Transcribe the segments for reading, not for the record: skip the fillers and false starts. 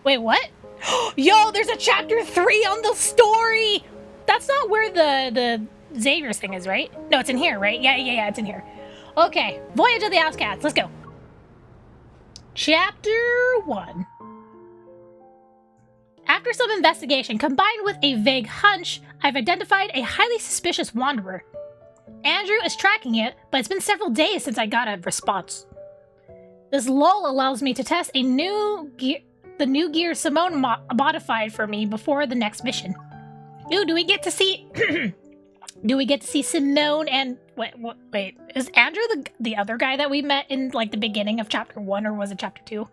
Wait, what? Yo, there's a chapter 3 on the story! That's not where the Xavier's thing is, right? No, it's in here, right? Yeah, it's in here. Okay, Voyage of the Outcast. Let's go. Chapter 1. After some investigation, combined with a vague hunch, I've identified a highly suspicious wanderer. Andrew is tracking it, but it's been several days since I got a response. This lull allows me to test the new gear Simone modified for me before the next mission. Ooh, do we get to see... do we get to see Simone and... Wait, is Andrew the other guy that we met in, like, the beginning of Chapter 1, or was it Chapter 2?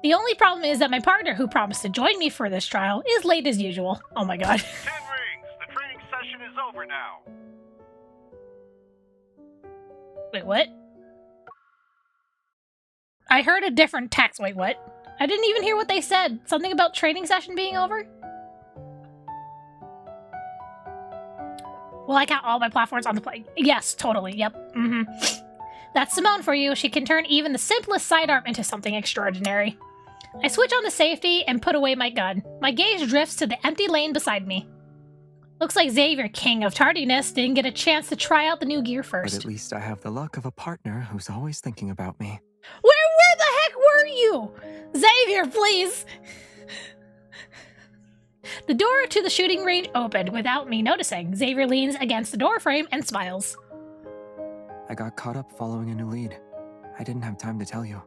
The only problem is that my partner, who promised to join me for this trial, is late as usual. Oh my god. 10 rings! The training session is over now! Wait, what? I heard a different text. Wait, what? I didn't even hear what they said. Something about training session being over? Will I count all my platforms on the play? Yes, totally. Yep. That's Simone for you. She can turn even the simplest sidearm into something extraordinary. I switch on to safety and put away my gun. My gaze drifts to the empty lane beside me. Looks like Xavier, king of tardiness, didn't get a chance to try out the new gear first. But at least I have the luck of a partner who's always thinking about me. Where the heck were you? Xavier, please! The door to the shooting range opened without me noticing. Xavier leans against the doorframe and smiles. I got caught up following a new lead. I didn't have time to tell you.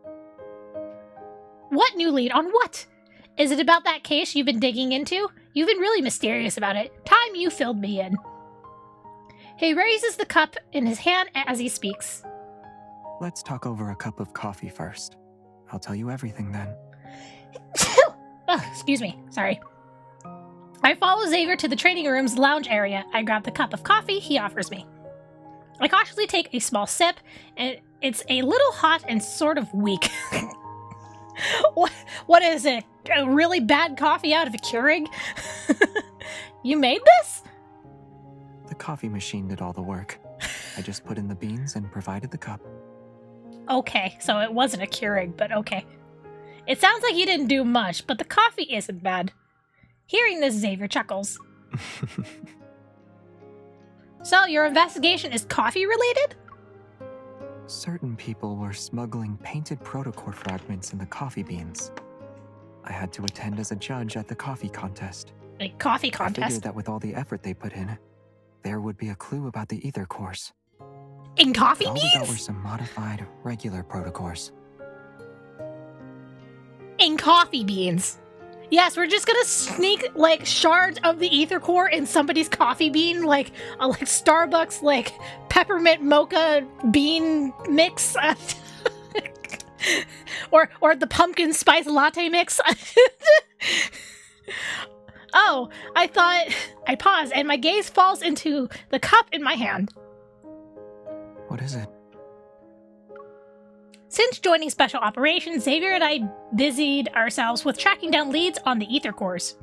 What new lead? On what? Is it about that case you've been digging into? You've been really mysterious about it. Time you filled me in. He raises the cup in his hand as he speaks. Let's talk over a cup of coffee first. I'll tell you everything then. Oh, excuse me. Sorry. I follow Xavier to the training room's lounge area. I grab the cup of coffee he offers me. I cautiously take a small sip, and it's a little hot and sort of weak. What is it? A really bad coffee out of a Keurig? You made this? The coffee machine did all the work. I just put in the beans and provided the cup. Okay, so it wasn't a Keurig, but okay. It sounds like you didn't do much, but the coffee isn't bad. Hearing this, Xavier chuckles. So, your investigation is coffee-related? Certain people were smuggling painted protocore fragments in the coffee beans. I had to attend as a judge at the coffee contest. A coffee I contest? figured that with all the effort they put in, there would be a clue about the ether cores. In coffee All we got were beans? some modified, regular protocores. In coffee beans. Yes, we're just gonna sneak, like, shards of the ether core in somebody's coffee bean, like a Starbucks, like, peppermint mocha bean mix. or the pumpkin spice latte mix. Oh, I pause, and my gaze falls into the cup in my hand. What is it? Since joining Special Operations, Xavier and I busied ourselves with tracking down leads on the ether cores.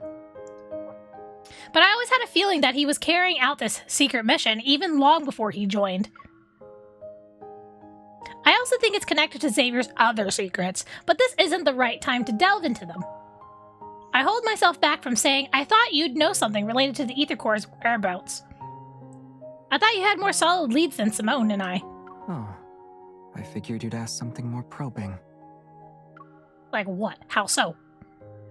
But I always had a feeling that he was carrying out this secret mission even long before he joined. I also think it's connected to Xavier's other secrets, but this isn't the right time to delve into them. I hold myself back from saying I thought you'd know something related to the ether core's whereabouts. I thought you had more solid leads than Simone and I. Oh, I figured you'd ask something more probing. Like what? How so?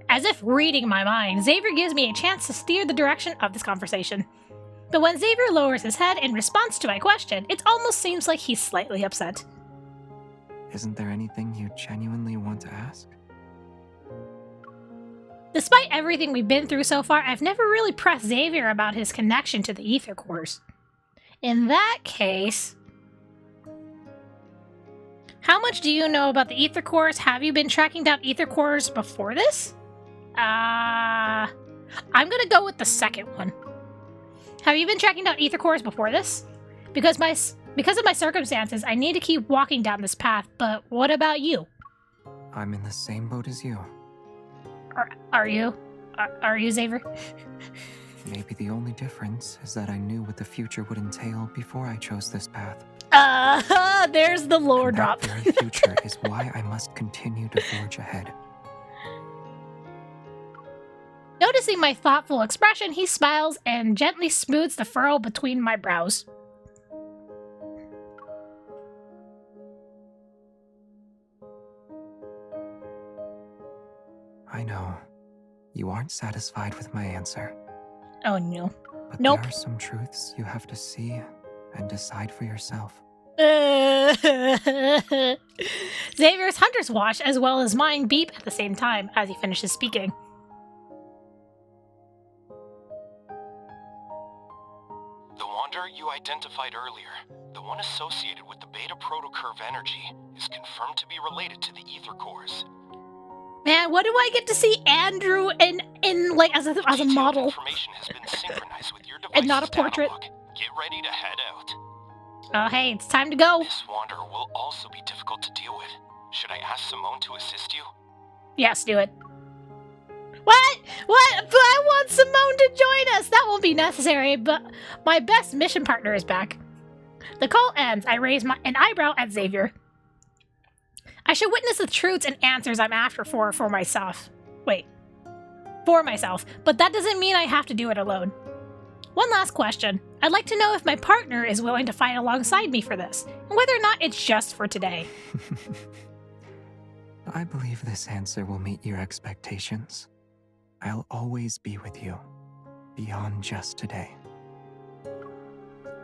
As if reading my mind, Xavier gives me a chance to steer the direction of this conversation. But when Xavier lowers his head in response to my question, it almost seems like he's slightly upset. Isn't there anything you genuinely want to ask? Despite everything we've been through so far, I've never really pressed Xavier about his connection to the ether cores. In that case... How much do you know about the ether cores? Have you been tracking down ether cores before this? I'm gonna go with the second one. Have you been tracking down ether cores before this? Because of my circumstances, I need to keep walking down this path, but what about you? I'm in the same boat as you. Are you? Are you, Xavier? Maybe the only difference is that I knew what the future would entail before I chose this path. There's the lore And drop. that very future is why I must continue to forge ahead. Noticing my thoughtful expression, he smiles and gently smooths the furrow between my brows. I know. You aren't satisfied with my answer. Oh no. But Nope. there are some truths you have to see and decide for yourself. Xavier's hunter's watch as well as mine beep at the same time as he finishes speaking. The wanderer you identified earlier, the one associated with the beta protocurve energy, is confirmed to be related to the ether cores. Man, what do I get to see Andrew in like as a Detailed model information has been synchronized with your device's and not a portrait? data log. Get ready to head out. Oh, hey, it's time to go. This wanderer will also be difficult to deal with. Should I ask Simone to assist you? Yes, do it. What? What? But I want Simone to join us. That won't be necessary, but my best mission partner is back. The call ends. I raise an eyebrow at Xavier. I should witness the truths and answers I'm after for myself. Wait. For myself. But that doesn't mean I have to do it alone. One last question. I'd like to know if my partner is willing to fight alongside me for this, and whether or not it's just for today. I believe this answer will meet your expectations. I'll always be with you, beyond just today.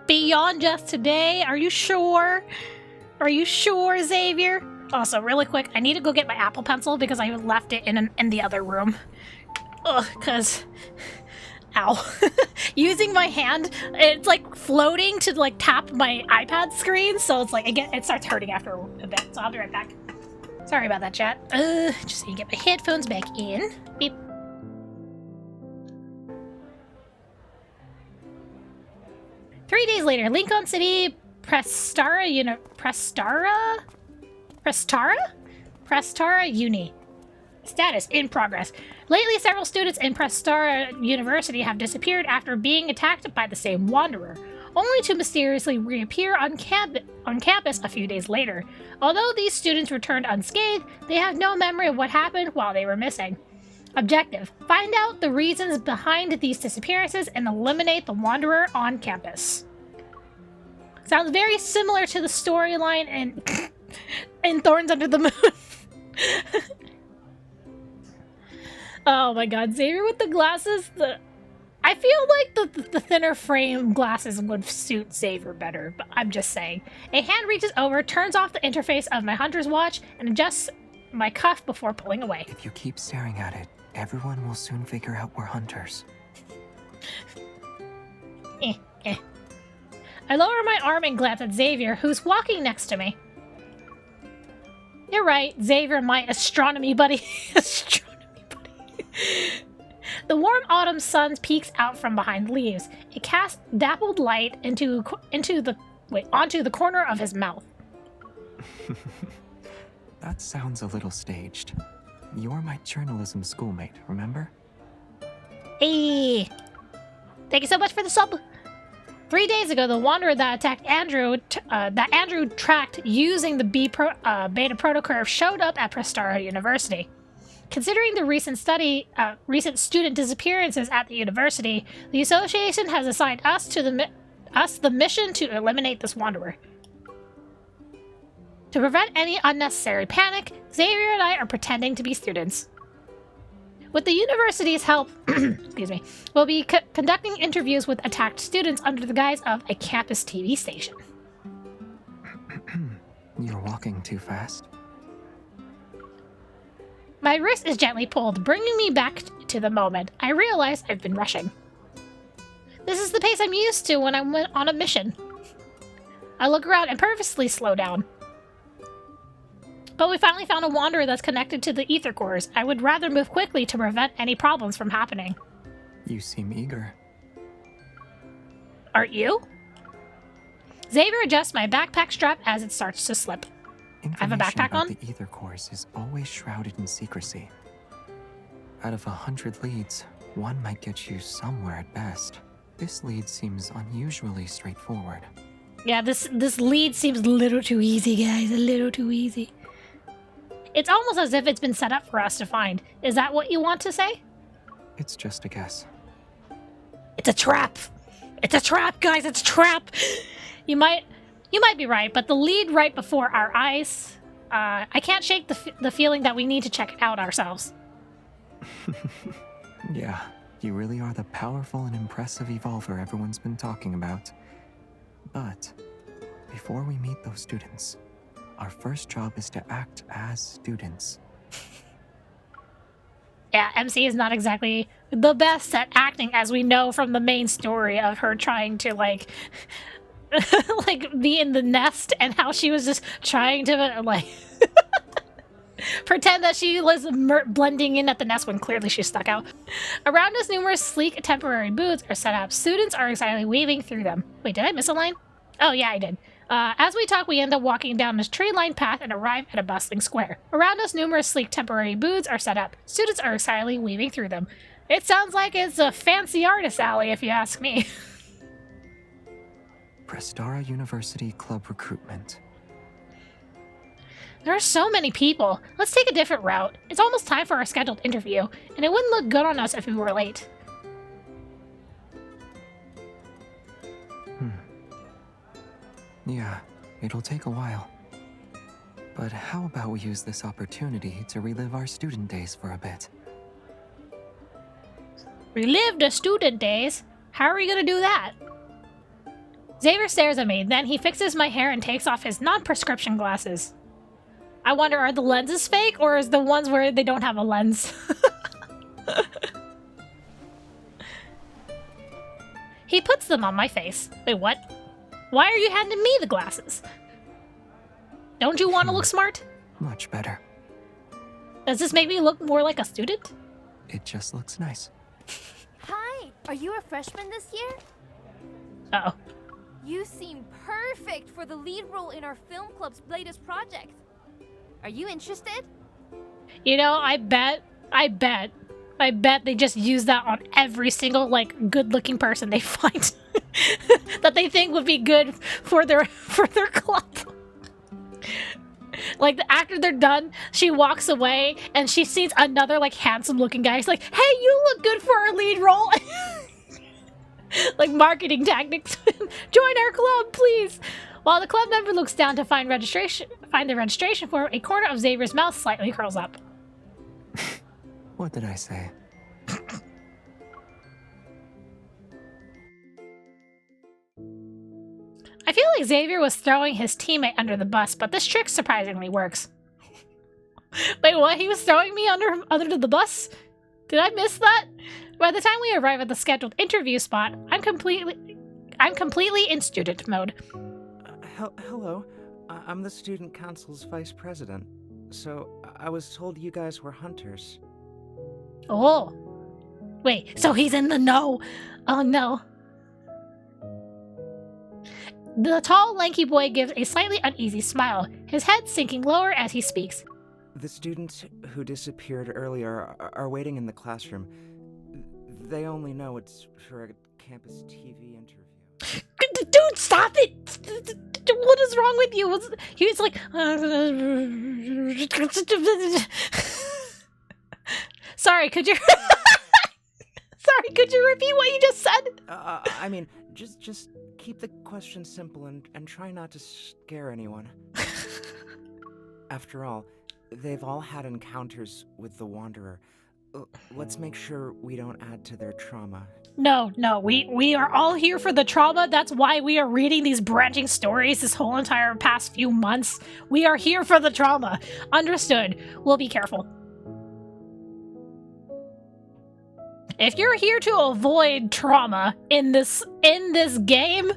Beyond just today? Are you sure? Are you sure, Xavier? Also, really quick, I need to go get my Apple Pencil because I left it in the other room. Ugh, because... Ow. Using my hand, it's like floating to like tap my iPad screen, so it's like, again, it starts hurting after a bit, so I'll be right back. Sorry about that, chat. Just need to get my headphones back in. Beep. Three days later, Lincoln City, Prestara Uni. Status in progress. Lately, several students in Prestara University have disappeared after being attacked by the same wanderer, only to mysteriously reappear on campus a few days later. Although these students returned unscathed, they have no memory of what happened while they were missing. Objective: find out the reasons behind these disappearances and eliminate the wanderer on campus. Sounds very similar to the storyline in Thorns Under the Moon. Oh my god, Xavier with the glasses. I feel like the thinner frame glasses would suit Xavier better, but I'm just saying. A hand reaches over, turns off the interface of my hunter's watch, and adjusts my cuff before pulling away. If you keep staring at it, everyone will soon figure out we're hunters. I lower my arm and glance at Xavier, who's walking next to me. You're right, Xavier, my astronomy buddy. The warm autumn sun peeks out from behind leaves. It casts dappled light onto the corner of his mouth. That sounds a little staged. You're my journalism schoolmate, remember? Hey! Thank you so much for the sub! 3 days ago, the wanderer that attacked Andrew, tracked using the beta protocurve showed up at Prestara University. Considering the recent student disappearances at the university, the association has assigned us the mission to eliminate this wanderer. To prevent any unnecessary panic, Xavier and I are pretending to be students. With the university's help, excuse me, we'll be conducting interviews with attacked students under the guise of a campus TV station. You're walking too fast. My wrist is gently pulled, bringing me back to the moment. I realize I've been rushing. This is the pace I'm used to when I'm on a mission. I look around and purposely slow down. But we finally found a wanderer that's connected to the ether cores. I would rather move quickly to prevent any problems from happening. You seem eager. Aren't you? Xavier adjusts my backpack strap as it starts to slip. I have a backpack about on? The ether cores is always shrouded in secrecy. Out of 100 leads, one might get you somewhere at best. This lead seems unusually straightforward. Yeah, this lead seems a little too easy, guys. A little too easy. It's almost as if it's been set up for us to find. Is that what you want to say? It's just a guess. It's a trap. It's a trap, guys. It's a trap. You might be right, but the lead right before our eyes, I can't shake the feeling that we need to check it out ourselves. Yeah, you really are the powerful and impressive evolver everyone's been talking about. But before we meet those students, our first job is to act as students. Yeah, MC is not exactly the best at acting, as we know from the main story of her trying to, like, be in the nest, and how she was just trying to, like, pretend that she was blending in at the nest when clearly she's stuck out. Around us, numerous sleek temporary booths are set up. Students are excitedly weaving through them. Wait, did I miss a line? Oh, yeah, I did. As we talk, we end up walking down this tree-lined path and arrive at a bustling square. Around us, numerous sleek temporary booths are set up. Students are excitedly weaving through them. It sounds like it's a fancy artist alley, if you ask me. Prestara University Club recruitment. There are so many people. Let's take a different route. It's almost time for our scheduled interview, and it wouldn't look good on us if we were late. Yeah, it'll take a while. But how about we use this opportunity to relive our student days for a bit? Relive the student days? How are we gonna do that? Xavier stares at me, then he fixes my hair and takes off his non-prescription glasses. I wonder, are the lenses fake, or is the ones where they don't have a lens? He puts them on my face. Wait, what? Why are you handing me the glasses? Don't you want to look smart? Much better. Does this make me look more like a student? It just looks nice. Hi, are you a freshman this year? Uh-oh. You seem perfect for the lead role in our film club's latest project. Are you interested? You know, I bet they just use that on every single, like, good-looking person they find that they think would be good for their club. Like, after they're done, she walks away and she sees another, like, handsome-looking guy. He's like, "Hey, you look good for our lead role." Like, marketing tactics. Join our club, please. While the club member looks down to find the registration form, a corner of Xavier's mouth slightly curls up. What did I say? I feel like Xavier was throwing his teammate under the bus, but this trick surprisingly works. Wait, what? He was throwing me under the bus? Did I miss that? By the time we arrive at the scheduled interview spot, I'm completely in student mode. Hello. I'm the student council's vice president. So, I was told you guys were hunters. Oh. Wait, so he's in the know. Oh no. The tall, lanky boy gives a slightly uneasy smile, his head sinking lower as he speaks. The students who disappeared earlier are waiting in the classroom. They only know it's for a campus TV interview. Dude, stop it! What is wrong with you? He's like... Sorry, could you... Sorry, could you repeat what you just said? I mean, just keep the question simple and try not to scare anyone. After all, they've all had encounters with the Wanderer. Let's make sure we don't add to their trauma. No, we are all here for the trauma. That's why we are reading these branching stories this whole entire past few months. We are here for the trauma. Understood. We'll be careful. If you're here to avoid trauma in this game,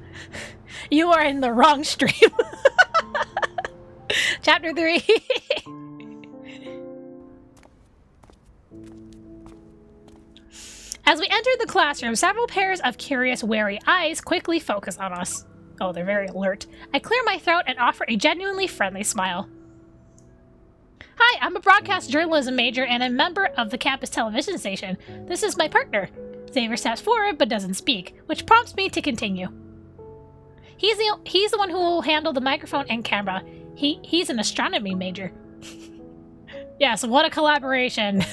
you are in the wrong stream. Chapter 3. As we enter the classroom, several pairs of curious, wary eyes quickly focus on us. Oh, they're very alert. I clear my throat and offer a genuinely friendly smile. Hi, I'm a broadcast journalism major and a member of the campus television station. This is my partner. Xavier steps forward but doesn't speak, which prompts me to continue. He's the one who will handle the microphone and camera. He's an astronomy major. Yes, what a collaboration.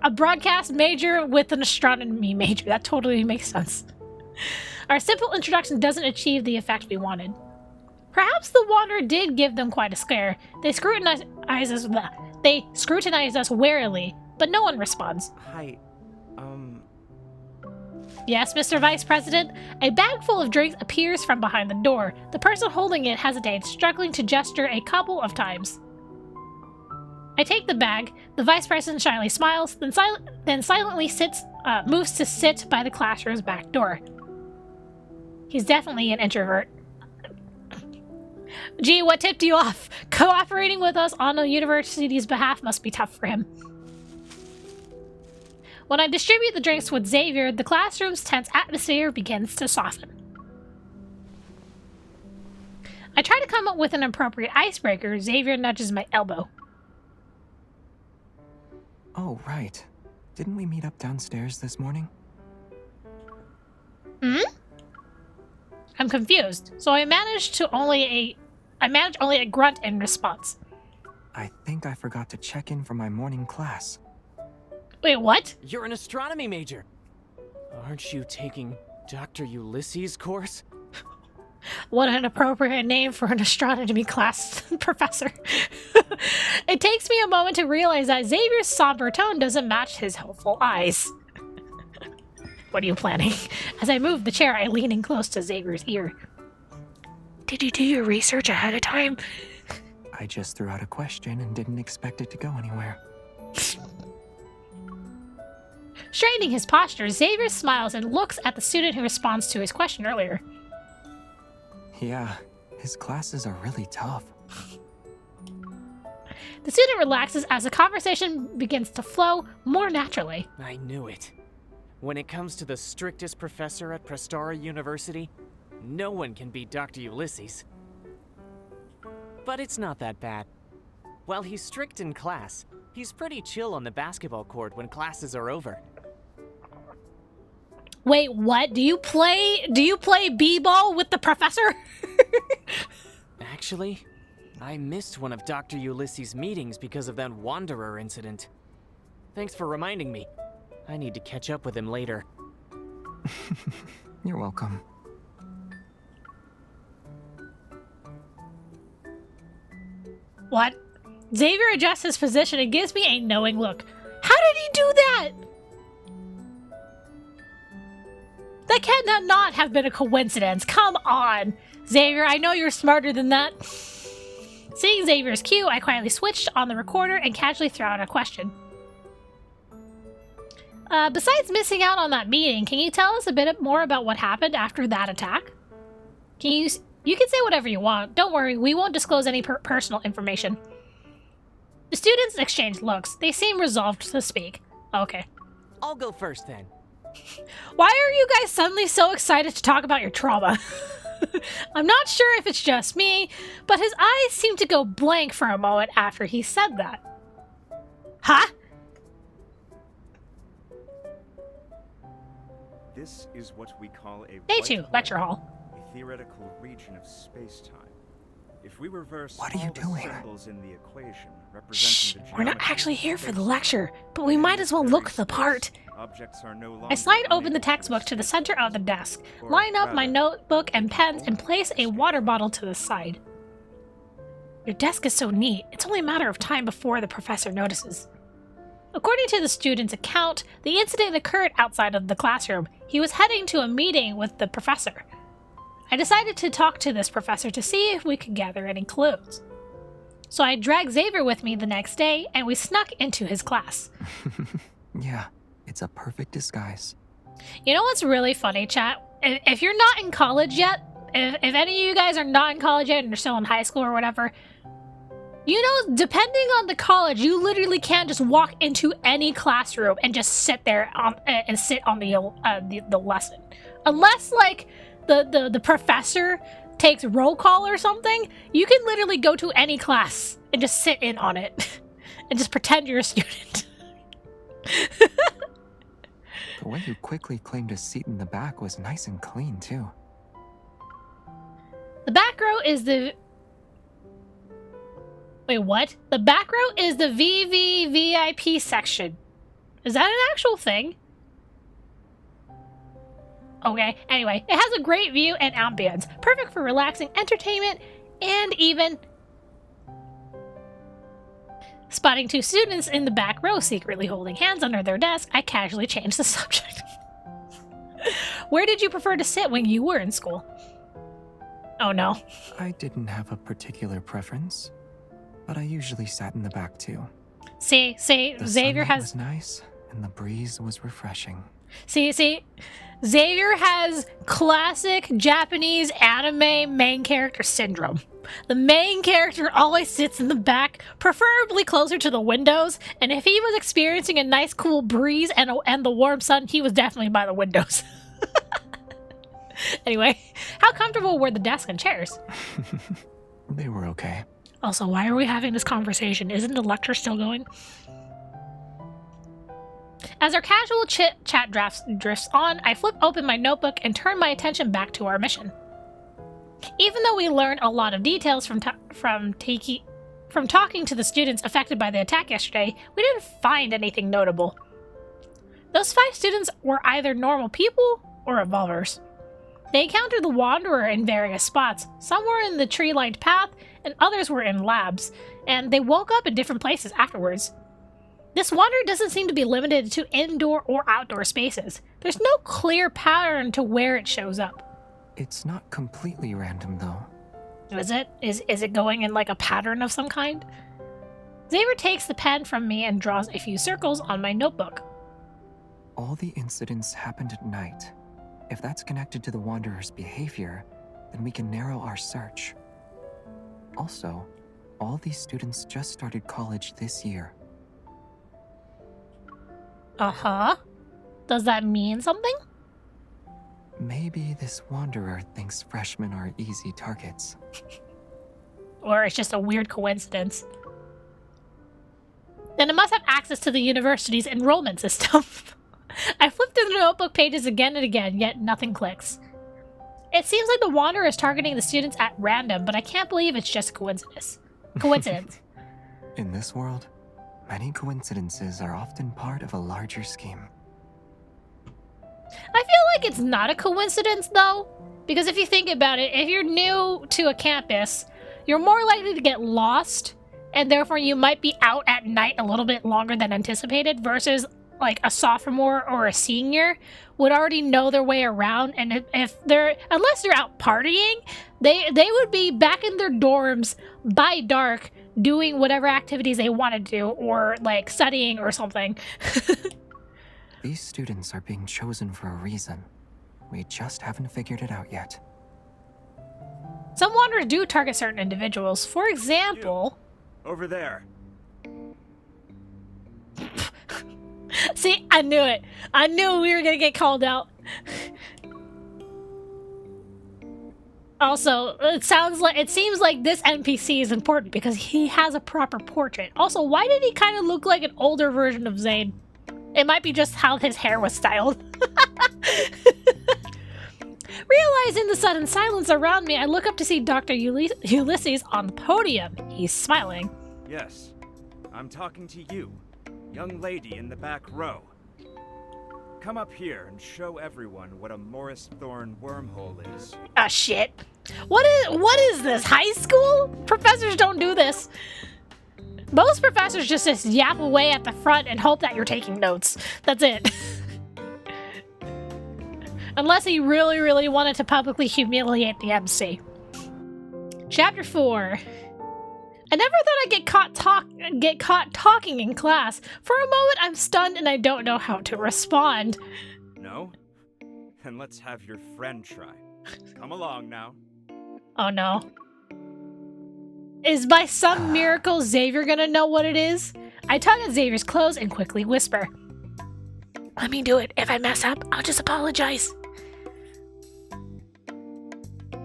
A broadcast major with an astronomy major. That totally makes sense. Our simple introduction doesn't achieve the effect we wanted. Perhaps the Wanderer did give them quite a scare. They scrutinized us warily, but no one responds. Hi, Yes, Mr. Vice President? A bag full of drinks appears from behind the door. The person holding it hesitates, struggling to gesture a couple of times. I take the bag. The Vice President shyly smiles, then silently moves to sit by the classroom's back door. He's definitely an introvert. Gee, what tipped you off? Cooperating with us on the university's behalf must be tough for him. When I distribute the drinks with Xavier, the classroom's tense atmosphere begins to soften. I try to come up with an appropriate icebreaker. Xavier nudges my elbow. Oh, right. Didn't we meet up downstairs this morning? I'm confused, so I manage only a grunt in response. I think I forgot to check in for my morning class. Wait, what? You're an astronomy major. Aren't you taking Dr. Ulysses' course? What an appropriate name for an astronomy class professor. It takes me a moment to realize that Xavier's somber tone doesn't match his hopeful eyes. What are you planning? As I move the chair, I lean in close to Xavier's ear. Did you do your research ahead of time? I just threw out a question and didn't expect it to go anywhere. Straightening his posture, Xavier smiles and looks at the student who responds to his question earlier. Yeah, his classes are really tough. The student relaxes as the conversation begins to flow more naturally. I knew it. When it comes to the strictest professor at Prestara University, no one can beat Dr. Ulysses. But it's not that bad. While he's strict in class, he's pretty chill on the basketball court when classes are over. Wait, what? Do you play b-ball with the professor? Actually, I missed one of Dr. Ulysses' meetings because of that Wanderer incident. Thanks for reminding me. I need to catch up with him later. You're welcome. What? Xavier adjusts his position and gives me a knowing look. How did he do that? That cannot not have been a coincidence. Come on. Xavier, I know you're smarter than that. Seeing Xavier's cue, I quietly switched on the recorder and casually threw out a question. Besides missing out on that meeting, can you tell us a bit more about what happened after that attack? You can say whatever you want. Don't worry, we won't disclose any personal information. The students exchange looks. They seem resolved to speak. Okay. I'll go first then. Why are you guys suddenly so excited to talk about your trauma? I'm not sure if it's just me, but his eyes seemed to go blank for a moment after he said that. Huh? This is what we call a Day 2, lecture hall. A theoretical region of space-time. If we reverse What are you all the doing? symbols in the equation Shh, representing the we're not geometry actually of here for the space-time, lecture, but we might as well look the part. objects are no I longer slide open the unable to textbook to the escape, center of the desk, or line up my rather, notebook and pens, and only place a escape. water bottle to the side. Your desk is so neat, it's only a matter of time before the professor notices. According to the student's account, the incident occurred outside of the classroom. He was heading to a meeting with the professor. I decided to talk to this professor to see if we could gather any clues. So I dragged Xavier with me the next day, and we snuck into his class. Yeah, it's a perfect disguise. You know what's really funny, chat? If you're not in college yet, if any of you guys are not in college yet and you're still in high school or whatever, you know, depending on the college, you literally can't just walk into any classroom and just sit there and sit on the lesson, unless like the professor takes roll call or something. You can literally go to any class and just sit in on it and just pretend you're a student. The way you quickly claimed a seat in the back was nice and clean, too. The back row is the... Wait, what? The back row is the VVVIP section. Is that an actual thing? Okay, anyway, it has a great view and ambience. Perfect for relaxing entertainment and even... Spotting 2 students in the back row secretly holding hands under their desk, I casually changed the subject. Where did you prefer to sit when you were in school? Oh no. I didn't have a particular preference, but I usually sat in the back too. See, The Xavier sunlight has... was nice, and the breeze was refreshing. See, Xavier has classic Japanese anime main character syndrome. The main character always sits in the back, preferably closer to the windows, and if he was experiencing a nice cool breeze and the warm sun, he was definitely by the windows. Anyway, how comfortable were the desks and chairs? They were okay. Also, why are we having this conversation? Isn't the lecture still going? As our casual chat drifts on, I flip open my notebook and turn my attention back to our mission. Even though we learned a lot of details from talking to the students affected by the attack yesterday, we didn't find anything notable. Those 5 students were either normal people or evolvers. They encountered the Wanderer in various spots. Some were in the tree-lined path, and others were in labs, and they woke up in different places afterwards. This Wanderer doesn't seem to be limited to indoor or outdoor spaces. There's no clear pattern to where it shows up. It's not completely random, though. Is it? Is it going in like a pattern of some kind? Xavier takes the pen from me and draws a few circles on my notebook. All the incidents happened at night. If that's connected to the Wanderer's behavior, then we can narrow our search. Also, all these students just started college this year. Uh-huh. Does that mean something? Maybe this Wanderer thinks freshmen are easy targets. Or it's just a weird coincidence. Then it must have access to the university's enrollment system. I flip through the notebook pages again and again, yet nothing clicks. It seems like the Wanderer is targeting the students at random, but I can't believe it's just a coincidence. In this world, many coincidences are often part of a larger scheme. I feel like it's not a coincidence, though, because if you think about it, if you're new to a campus, you're more likely to get lost, and therefore you might be out at night a little bit longer than anticipated, versus like a sophomore or a senior would already know their way around, and unless they're out partying, they would be back in their dorms by dark doing whatever activities they want to do, or like studying or something. These students are being chosen for a reason. We just haven't figured it out yet. Some Wanderers do target certain individuals. For example... You, over there. See, I knew it. I knew we were gonna get called out. Also, it seems like this NPC is important because he has a proper portrait. Also, why did he kind of look like an older version of Zane? It might be just how his hair was styled. Realizing the sudden silence around me, I look up to see Dr. Ulysses on the podium. He's smiling. Yes, I'm talking to you, young lady in the back row. Come up here and show everyone what a Morris Thorn wormhole is. Ah, shit. What is this, high school? Professors don't do this. Most professors just yap away at the front and hope that you're taking notes. That's it. Unless he really, really wanted to publicly humiliate the MC. Chapter 4. I never thought I'd get caught talking in class. For a moment, I'm stunned and I don't know how to respond. No? Then let's have your friend try. Come along now. Oh no. Is by some miracle Xavier gonna know what it is? I tug at Xavier's clothes and quickly whisper. Let me do it. If I mess up, I'll just apologize.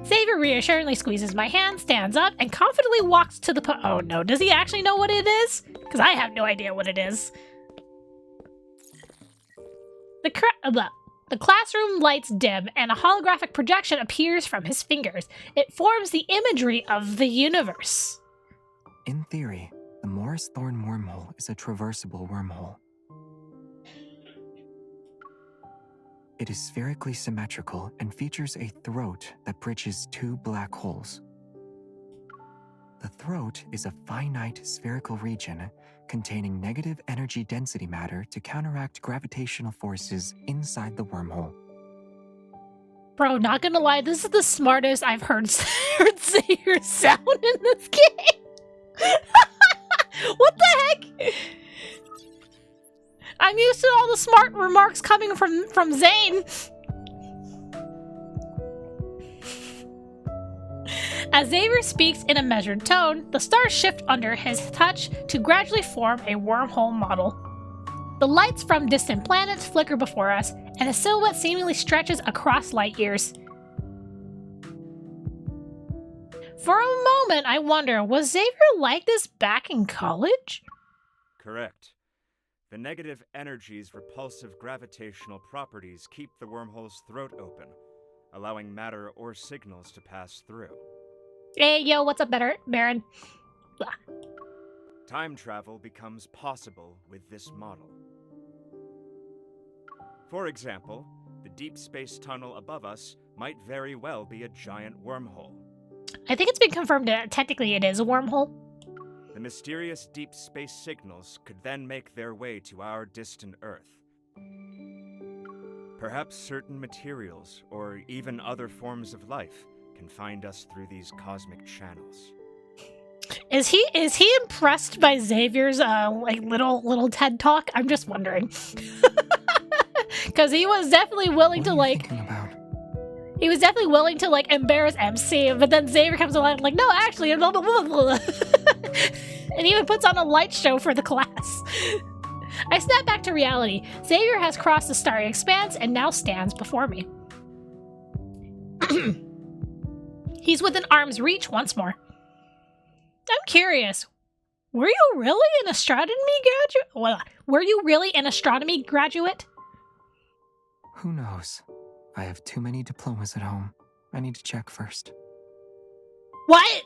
Xavier reassuringly squeezes my hand, stands up, and confidently walks to the oh no, does he actually know what it is? Because I have no idea what it is. The classroom lights dim, and a holographic projection appears from his fingers. It forms the imagery of the universe. In theory, the Morris Thorn wormhole is a traversable wormhole. It is spherically symmetrical and features a throat that bridges two black holes. The throat is a finite spherical region containing negative energy density matter to counteract gravitational forces inside the wormhole. Bro, not gonna lie, this is the smartest I've heard Xavier sound in this game. What the heck? I'm used to all the smart remarks coming from Zane. As Xavier speaks in a measured tone, the stars shift under his touch to gradually form a wormhole model. The lights from distant planets flicker before us, and the silhouette seemingly stretches across light years. For a moment, I wonder, was Xavier like this back in college? Correct. The negative energy's repulsive gravitational properties keep the wormhole's throat open, allowing matter or signals to pass through. Hey, yo, what's up, Baron? Blah. Time travel becomes possible with this model. For example, the deep space tunnel above us might very well be a giant wormhole. I think it's been confirmed that technically it is a wormhole. The mysterious deep space signals could then make their way to our distant Earth. Perhaps certain materials, or even other forms of life, can find us through these cosmic channels. Is he impressed by Xavier's like little TED talk? I'm just wondering. Because he was definitely willing to like he was definitely willing to like embarrass MC, but then Xavier comes along like, no, actually, blah, blah, blah, blah. And even puts on a light show for the class. I snap back to reality. Xavier has crossed the starry expanse and now stands before me. He's within arm's reach once more. I'm curious. Were you really an astronomy graduate? Well, were you really an astronomy graduate? Who knows? I have too many diplomas at home. I need to check first. What?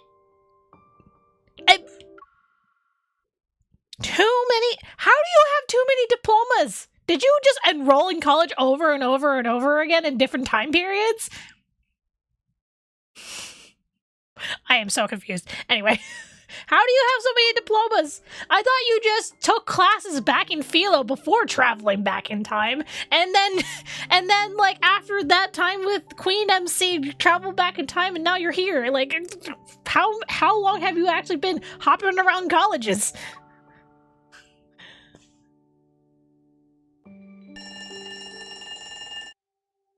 Too many? How do you have too many diplomas? Did you just enroll in college over and over and over again in different time periods? I am so confused. Anyway, how do you have so many diplomas? I thought you just took classes back in philo before traveling back in time, and then like after that time with Queen MC, you traveled back in time, and now you're here. Like, how long have you actually been hopping around colleges?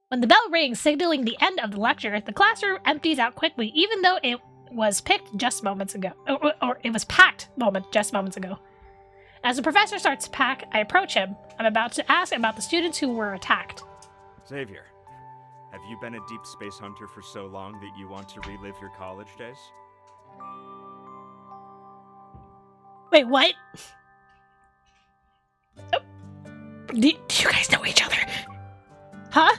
When the bell rings, signaling the end of the lecture, the classroom empties out quickly, even though it was picked just moments ago. Or it was packed just moments ago. As the professor starts to pack, I approach him. I'm about to ask about the students who were attacked. Xavier, have you been a deep space hunter for so long that you want to relive your college days? Wait, what? Oh. Do you guys know each other? Huh?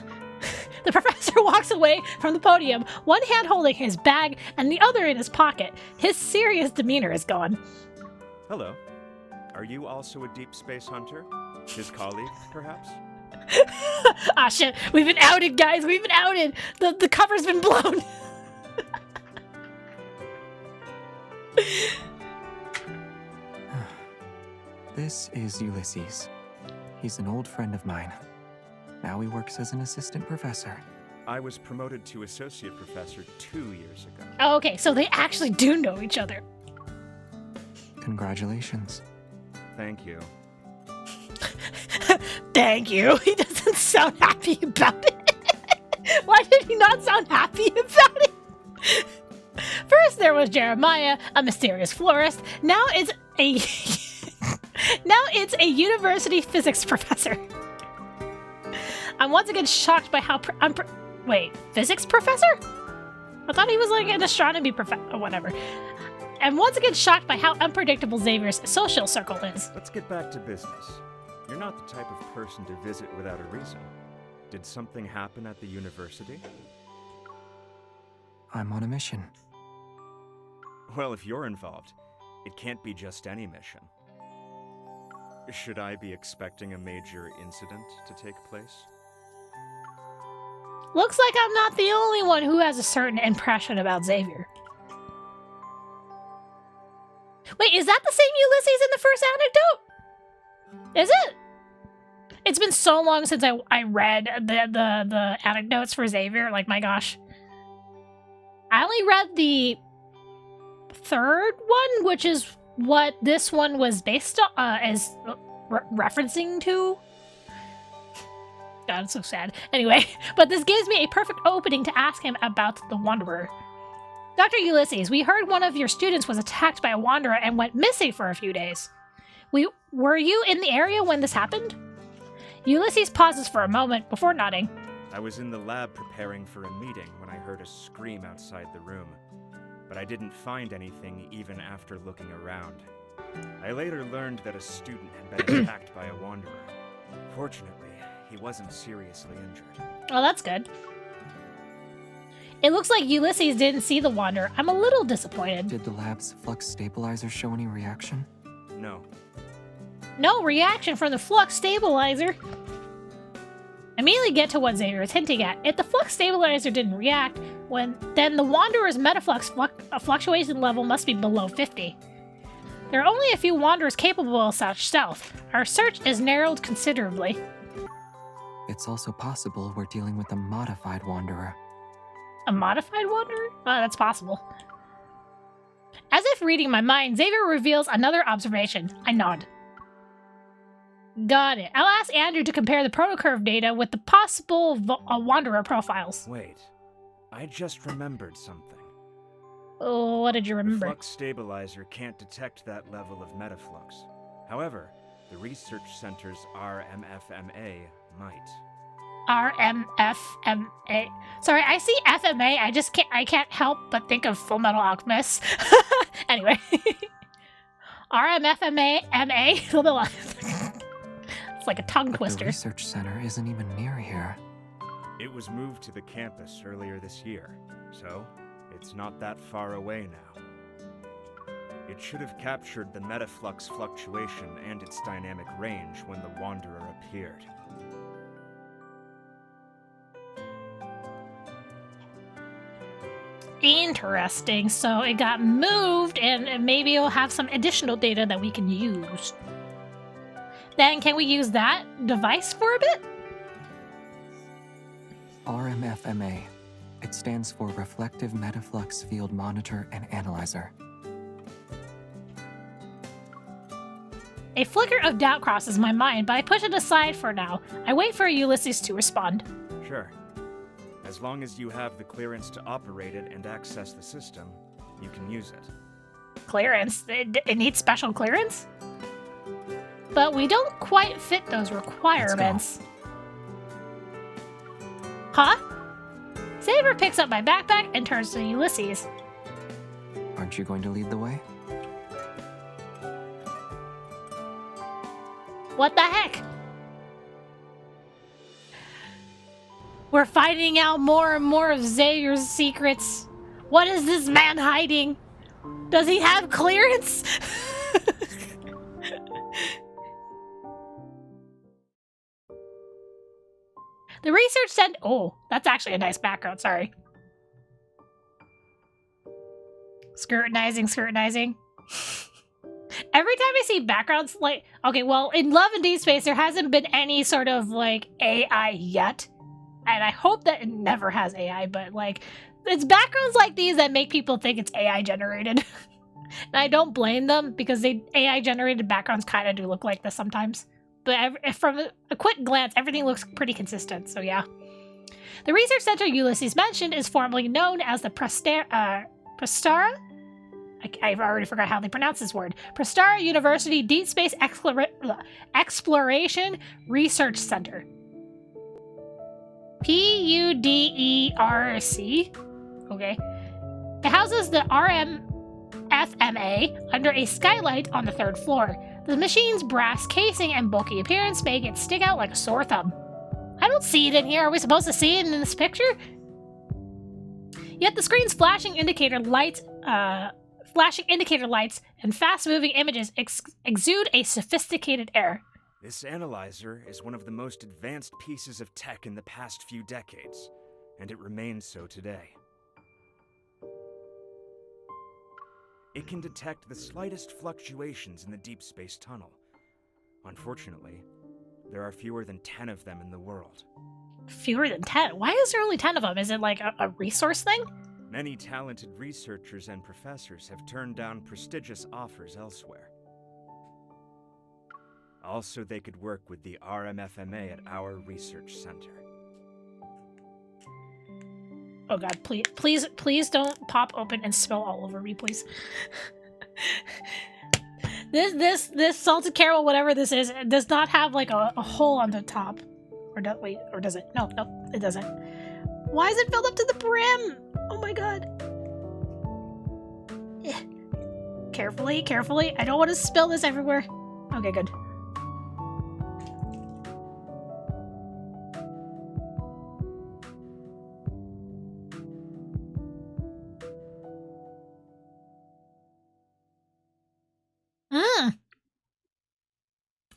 The professor walks away from the podium, one hand holding his bag and the other in his pocket. His serious demeanor is gone. Hello. Are you also a deep space hunter? His colleague, perhaps? Ah, shit. We've been outed, guys. We've been outed. The cover's been blown. This is Ulysses. He's an old friend of mine. Now he works as an assistant professor. I was promoted to associate professor 2 years ago. Oh, okay, so they actually do know each other. Congratulations. Thank Thank you. you. He doesn't sound happy about it. Why did he not sound happy about it? First there was Jeremiah, a mysterious florist. Now it's a university physics professor. I'm once again shocked by how wait, physics professor? I thought he was like an astronomy professor or whatever. I'm once again shocked by how unpredictable Xavier's social circle is. Let's get back to business. You're not the type of person to visit without a reason. Did something happen at the university? I'm on a mission. Well, if you're involved, it can't be just any mission. Should I be expecting a major incident to take place? Looks like I'm not the only one who has a certain impression about Xavier. Wait, is that the same Ulysses in the first anecdote? Is it? It's been so long since I read the anecdotes for Xavier. Like, my gosh. I only read the third one, which is what this one was based on, is referencing to. God, it's so sad. Anyway, but this gives me a perfect opening to ask him about the Wanderer. Dr. Ulysses, we heard one of your students was attacked by a Wanderer and went missing for a few days. Were you in the area when this happened? Ulysses pauses for a moment before nodding. I was in the lab preparing for a meeting when I heard a scream outside the room, but I didn't find anything even after looking around. I later learned that a student had been attacked by a Wanderer. Fortunately, he wasn't seriously injured. Oh, that's good. It looks like Ulysses didn't see the Wanderer. I'm a little disappointed. Did the lab's flux stabilizer show any reaction? No. No reaction from the flux stabilizer. Immediately get to what Xavier is hinting at. If the flux stabilizer didn't react, then the Wanderer's metaflux fluctuation level must be below 50. There are only a few Wanderers capable of such stealth. Our search is narrowed considerably. It's also possible we're dealing with a modified Wanderer. A modified Wanderer? Oh, that's possible. As if reading my mind, Xavier reveals another observation. I nod. Got it. I'll ask Andrew to compare the protocurve data with the possible Wanderer profiles. Wait, I just remembered something. Oh, what did you remember? The flux stabilizer can't detect that level of metaflux. However, the research center's RMFMA might. RMFMA. Sorry, I see FMA. I can't help but think of Full Metal Alchemist. Anyway. RMFMA. It's like a tongue twister. The research center isn't even near here. It was moved to the campus earlier this year, so it's not that far away now. It should have captured the metaflux fluctuation and its dynamic range when the Wanderer appeared. Interesting. So it got moved, and maybe it'll have some additional data that we can use. Then can we use that device for a bit? RMFMA. It stands for Reflective Metaflux Field Monitor and Analyzer. A flicker of doubt crosses my mind, but I push it aside for now. I wait for Ulysses to respond. Sure. As long as you have the clearance to operate it and access the system, you can use it. Clearance? It needs special clearance? But we don't quite fit those requirements. Huh? Xavier picks up my backpack and turns to Ulysses. Aren't you going to lead the way? What the heck? We're finding out more and more of Xavier's secrets. What is this man hiding? Does he have clearance? The research center. Oh, that's actually a nice background, sorry. Scrutinizing. Every time I see backgrounds, like, okay, well, in Love and Deepspace, there hasn't been any sort of, like, AI yet. And I hope that it never has AI, but, like, it's backgrounds like these that make people think it's AI generated. And I don't blame them, because AI generated backgrounds kind of do look like this sometimes. But from a quick glance, everything looks pretty consistent, so yeah. The research center Ulysses mentioned is formerly known as the Prestara? I've already forgot how they pronounce this word. Prestara University Deepspace Exploration Research Center. PUDERC. Okay. It houses the RMFMA under a skylight on the 3rd floor. The machine's brass casing and bulky appearance make it stick out like a sore thumb. I I don't see it in here. Are we supposed to see it in this picture? Yet the screen's flashing indicator lights and fast-moving images exude a sophisticated air. This analyzer is one of the most advanced pieces of tech in the past few decades, and it remains so today. It can detect the slightest fluctuations in the deep space tunnel. Unfortunately, there are fewer than 10 of them in the world. Fewer than 10? Why is there only 10 of them? Is it like a resource thing? Many talented researchers and professors have turned down prestigious offers elsewhere. Also, they could work with the RMFMA at our research center. Oh god, please don't pop open and spill all over me, please. This salted caramel, whatever this is, it does not have like a hole on the top. Or does it? No, it doesn't. Why is it filled up to the brim? Oh my god. Carefully. I don't want to spill this everywhere. Okay, good.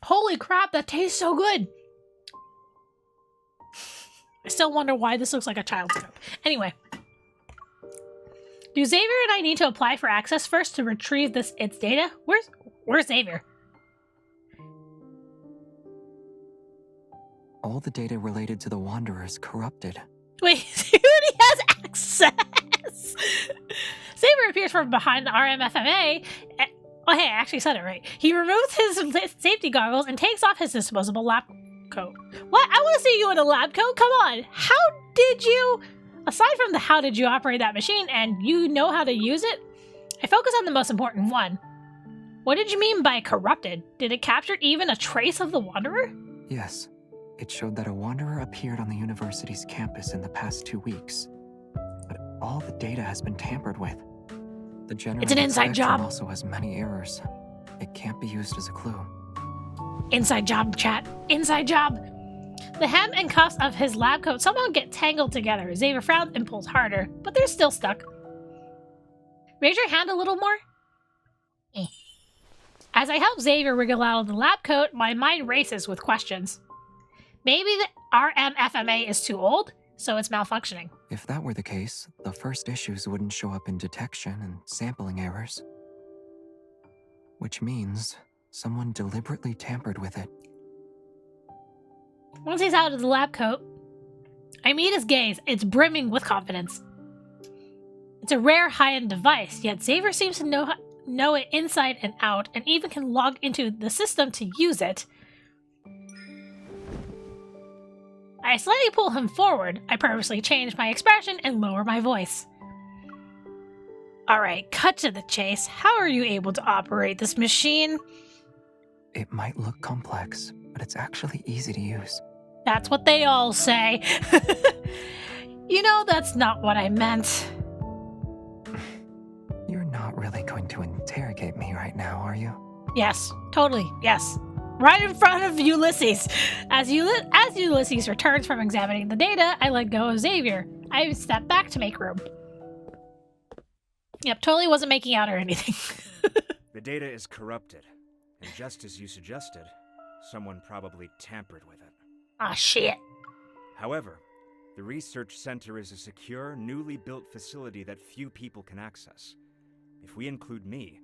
Holy crap, that tastes so good. I still wonder why this looks like a child's cup. Anyway. Do Xavier and I need to apply for access first to retrieve its data? Where's Xavier? All the data related to the Wanderer is corrupted. Wait, he already has access! Xavier appears from behind the RMFMA. Oh, hey, I actually said it right. He removes his safety goggles and takes off his disposable lab coat. What? I want to see you in a lab coat? Come on. How did you... Aside from the how did you operate that machine and you know how to use it, I focus on the most important one. What did you mean by corrupted? Did it capture even a trace of the Wanderer? Yes. It showed that a Wanderer appeared on the university's campus in the past 2 weeks. But all the data has been tampered with. The It's an inside job. Also has many errors. It can't be used as a clue. Inside job, chat. Inside job. The hem and cuffs of his lab coat somehow get tangled together. Xavier frowns and pulls harder, but they're still stuck. Raise your hand a little more. As I help Xavier wriggle out of the lab coat, my mind races with questions. Maybe the RMFMA is too old, so it's malfunctioning. If that were the case, the first issues wouldn't show up in detection and sampling errors. Which means someone deliberately tampered with it. Once he's out of the lab coat, I meet his gaze. It's brimming with confidence. It's a rare high-end device, yet Xavier seems to know it inside and out, and even can log into the system to use it. I slightly pull him forward. I purposely change my expression and lower my voice. Alright, cut to the chase. How are you able to operate this machine? It might look complex, but it's actually easy to use. That's what they all say. You know, that's not what I meant. You're not really going to interrogate me right now, are you? Yes, totally, yes. Right in front of Ulysses. As Ulysses returns from examining the data, I let go of Xavier. I step back to make room. Yep, totally wasn't making out or anything. The data is corrupted, and just as you suggested, someone probably tampered with it. Ah, shit. However, the research center is a secure, newly built facility that few people can access. If we include me,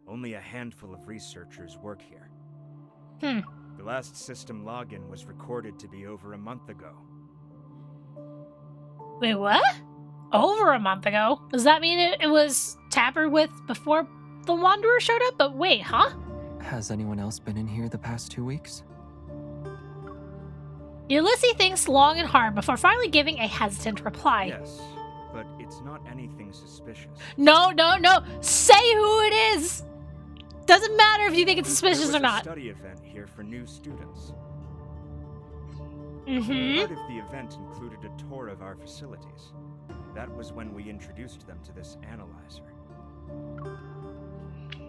only a handful of researchers work here. The last system login was recorded to be over a month ago. Wait, what? Over a month ago? Does that mean it was tampered with before the Wanderer showed up? But wait, huh? Has anyone else been in here the past 2 weeks? Ulysses thinks long and hard before finally giving a hesitant reply. Yes, but it's not anything suspicious. No. Say who it is! Doesn't matter if you think it's suspicious or not. There was a study event here for new students. Mm-hmm. Part of the event included a tour of our facilities. That was when we introduced them to this analyzer.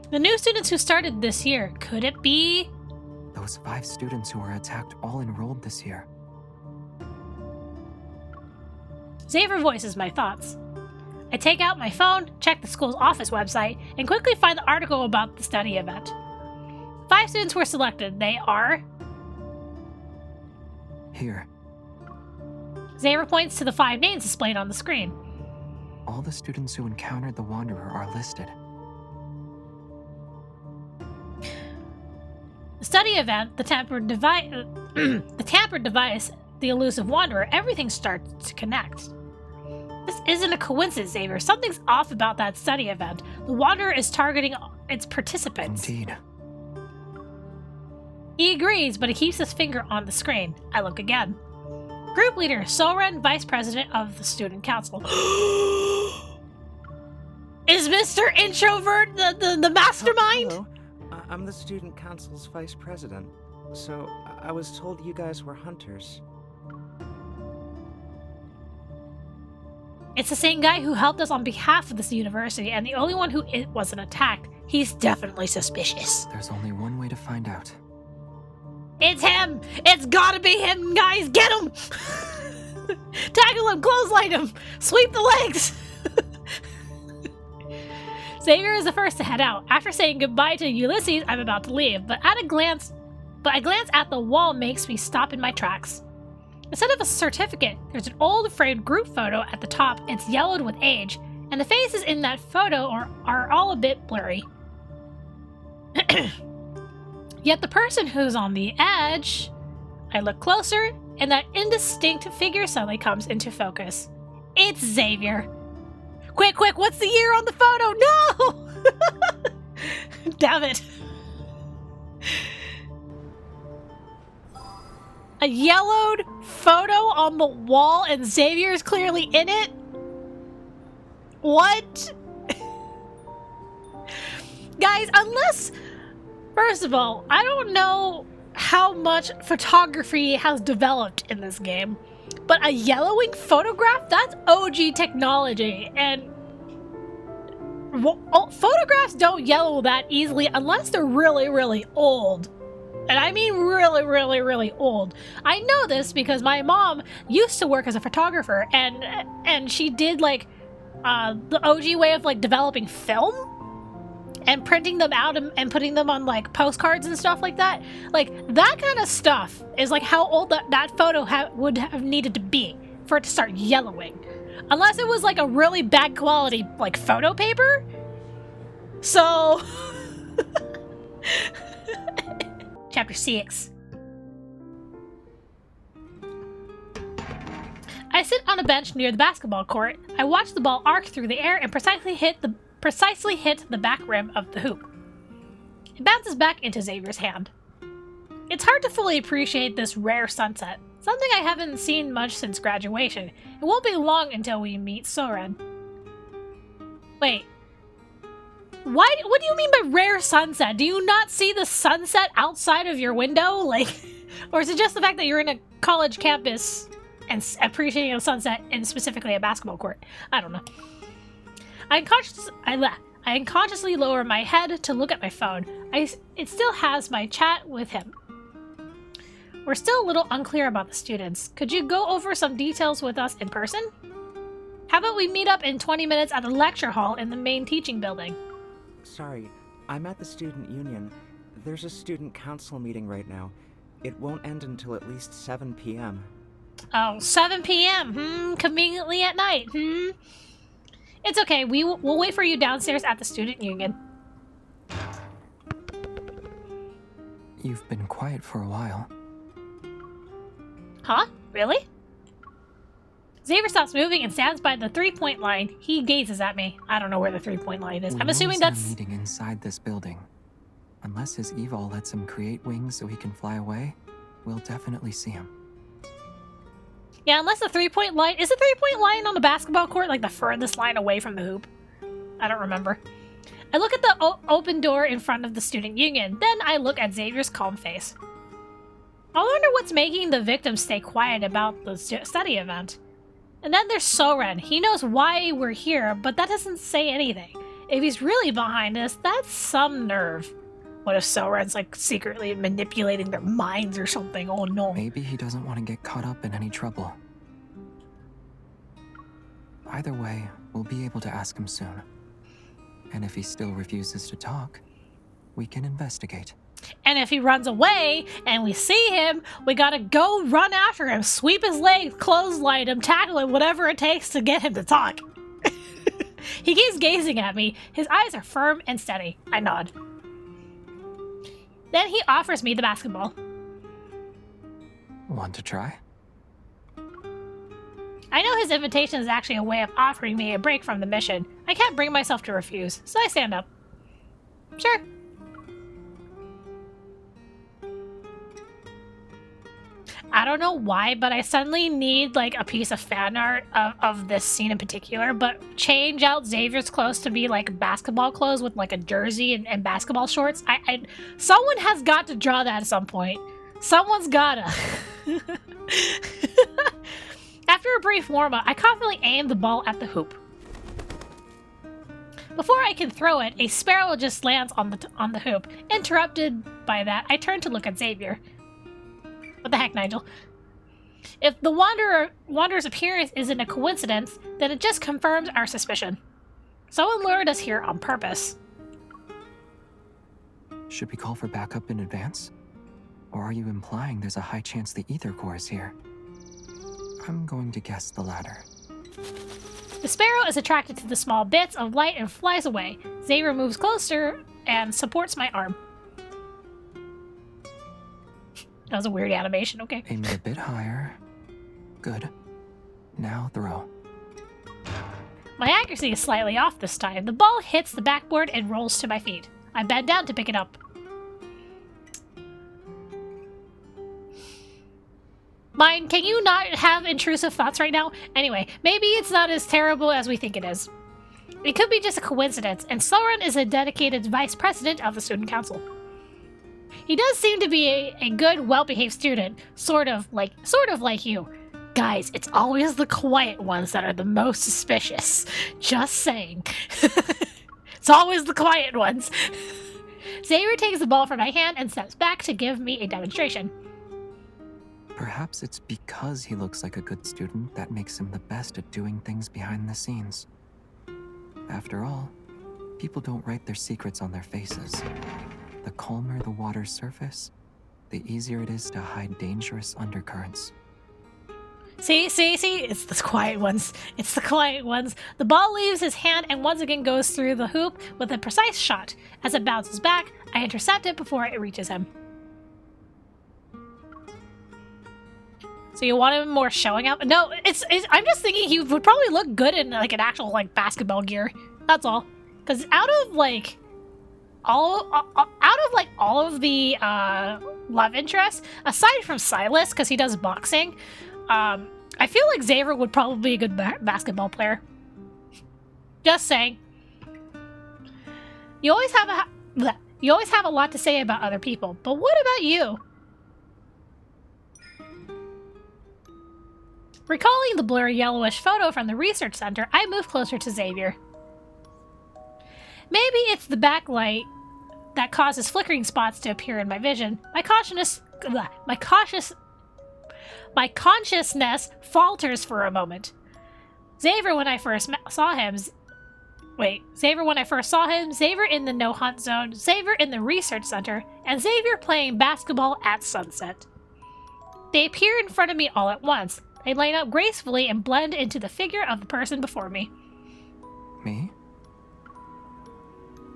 The new students who started this year, could it be? Those 5 students who were attacked all enrolled this year. Xavier voices my thoughts. I take out my phone, check the school's office website, and quickly find the article about the study event. 5 students were selected. They are... Here, Xavier points to the 5 names displayed on the screen. all the students who encountered the Wanderer are listed. The study event, the tampered device, the elusive Wanderer, everything starts to connect. This isn't a coincidence, Xavier. Something's off about that study event. The Wanderer is targeting its participants. Indeed. He agrees, but he keeps his finger on the screen. I look again. Group leader, Soren, vice president of the student council. Is Mr. Introvert the mastermind? Hello. I'm the student council's vice president. So, I was told you guys were hunters. It's the same guy who helped us on behalf of this university, and the only one who wasn't attacked. He's definitely suspicious. There's only one way to find out. It's him! It's gotta be him, guys! Get him! Tackle him! Clothesline him! Sweep the legs! Xavier is the first to head out. After saying goodbye to Ulysses, I'm about to leave, but a glance at the wall makes me stop in my tracks. Instead of a certificate, there's an old framed group photo at the top. It's yellowed with age, and the faces in that photo are all a bit blurry. Yet the person who's on the edge... I look closer, and that indistinct figure suddenly comes into focus. It's Xavier. Quick, what's the year on the photo? No! Damn it. A yellowed photo on the wall and Xavier is clearly in it? What? Guys, unless... First of all, I don't know how much photography has developed in this game, but a yellowing photograph? That's OG technology, and photographs don't yellow that easily unless they're really, really old. And I mean really, really, really old. I know this because my mom used to work as a photographer, and she did like the OG way of like developing film and printing them out and putting them on like postcards and stuff like that. Like that kind of stuff is like how old that photo would have needed to be for it to start yellowing. Unless it was like a really bad quality like photo paper. So... Chapter 6. I sit on a bench near the basketball court. I watch the ball arc through the air and precisely hit the back rim of the hoop. It bounces back into Xavier's hand. It's hard to fully appreciate this rare sunset, something I haven't seen much since graduation. It won't be long until we meet Soren. Wait. What do you mean by rare sunset? Do you not see the sunset outside of your window? Like, or is it just the fact that you're in a college campus and appreciating a sunset and specifically a basketball court? I don't know. I unconsciously lower my head to look at my phone. It still has my chat with him. We're still a little unclear about the students. Could you go over some details with us in person? How about we meet up in 20 minutes at the lecture hall in the main teaching building? Sorry, I'm at the student union. There's a student council meeting right now. It won't end until at least 7 p.m. Oh, 7 p.m. Conveniently at night. It's okay. We'll wait for you downstairs at the student union. You've been quiet for a while. Huh? Really? Xavier stops moving and stands by the 3-point line. He gazes at me. I don't know where the 3-point line is. I'm assuming that's... We're meeting inside this building. Unless his evil lets him create wings so he can fly away, we'll definitely see him. Yeah, unless the 3-point line... Is the 3-point line on the basketball court like the furthest line away from the hoop? I don't remember. I look at the open door in front of the student union. Then I look at Xavier's calm face. I wonder what's making the victims stay quiet about the study event. And then there's Soren. He knows why we're here, but that doesn't say anything. If he's really behind this, that's some nerve. What if Soren's like secretly manipulating their minds or something? Oh no. Maybe he doesn't want to get caught up in any trouble. Either way, we'll be able to ask him soon. And if he still refuses to talk, we can investigate. And if he runs away and we see him, we gotta go run after him, sweep his legs, clothesline him, tackle him, whatever it takes to get him to talk. He keeps gazing at me. His eyes are firm and steady. I nod. Then he offers me the basketball. Want to try? I know his invitation is actually a way of offering me a break from the mission. I can't bring myself to refuse, so I stand up. Sure. I don't know why, but I suddenly need like a piece of fan art of this scene in particular, but change out Xavier's clothes to be like basketball clothes with like a jersey and basketball shorts. Someone has got to draw that at some point. Someone's gotta. After a brief warm-up, I confidently aim the ball at the hoop. Before I can throw it, a sparrow just lands on the hoop. Interrupted by that, I turn to look at Xavier. What the heck, Nigel? If the Wanderer's appearance isn't a coincidence, then it just confirms our suspicion. Someone lured us here on purpose. Should we call for backup in advance? Or are you implying there's a high chance the ether core is here? I'm going to guess the latter. The sparrow is attracted to the small bits of light and flies away. Xavier moves closer and supports my arm. That was a weird animation, okay. Aim it a bit higher. Good. Now throw. My accuracy is slightly off this time. The ball hits the backboard and rolls to my feet. I bend down to pick it up. Mine, can you not have intrusive thoughts right now? Anyway, maybe it's not as terrible as we think it is. It could be just a coincidence, and Soren is a dedicated vice president of the student council. He does seem to be a good, well-behaved student, sort of like you. Guys, it's always the quiet ones that are the most suspicious. Just saying. It's always the quiet ones. Xavier takes the ball from my hand and steps back to give me a demonstration. Perhaps it's because he looks like a good student that makes him the best at doing things behind the scenes. After all, people don't write their secrets on their faces. The calmer the water's surface, the easier it is to hide dangerous undercurrents. See? It's the quiet ones. It's the quiet ones. The ball leaves his hand and once again goes through the hoop with a precise shot. As it bounces back, I intercept it before it reaches him. So you want him more showing up? No, I'm just thinking he would probably look good in like an actual like basketball gear. That's all. Because out of all of the love interests, aside from Silas, because he does boxing, I feel like Xavier would probably be a good basketball player. Just saying. You always have a lot to say about other people, but what about you? Recalling the blurry yellowish photo from the research center, I move closer to Xavier. Maybe it's the backlight that causes flickering spots to appear in my vision. My consciousness falters for a moment. Xavier when I first saw him, Xavier in the no-hunt zone, Xavier in the research center, and Xavier playing basketball at sunset. They appear in front of me all at once. They line up gracefully and blend into the figure of the person before me. Me?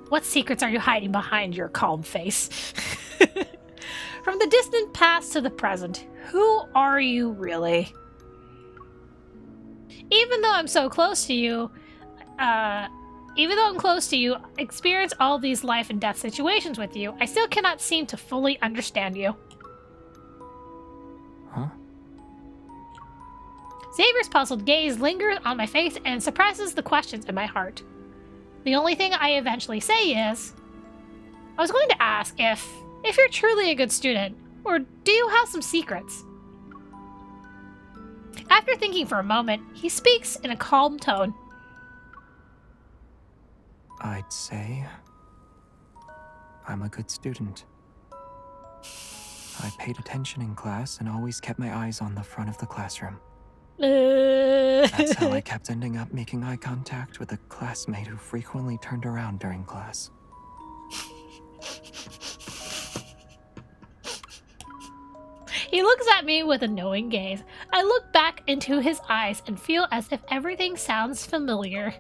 What secrets are you hiding behind your calm face? From the distant past to the present, who are you really? Even though I'm so close to you, experience all these life and death situations with you, I still cannot seem to fully understand you. Huh? Xavier's puzzled gaze lingers on my face and suppresses the questions in my heart. The only thing I eventually say is, I was going to ask if you're truly a good student, or do you have some secrets? After thinking for a moment, he speaks in a calm tone. I'd say I'm a good student. I paid attention in class and always kept my eyes on the front of the classroom. That's how I kept ending up making eye contact with a classmate who frequently turned around during class. He looks at me with a knowing gaze. I look back into his eyes and feel as if everything sounds familiar.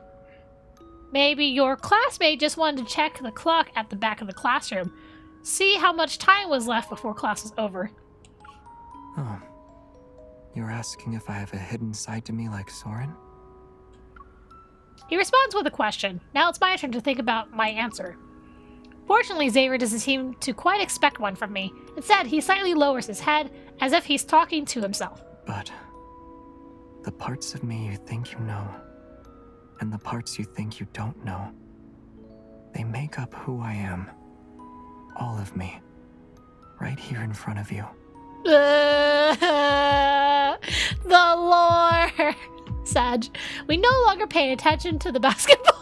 Maybe your classmate just wanted to check the clock at the back of the classroom. See how much time was left before class was over. Oh. You're asking if I have a hidden side to me like Soren? He responds with a question. Now it's my turn to think about my answer. Fortunately, Xavier doesn't seem to quite expect one from me. Instead, he slightly lowers his head, as if he's talking to himself. But the parts of me you think you know, and the parts you think you don't know, they make up who I am. All of me. Right here in front of you. The lore! Sag. We no longer pay attention to the basketball.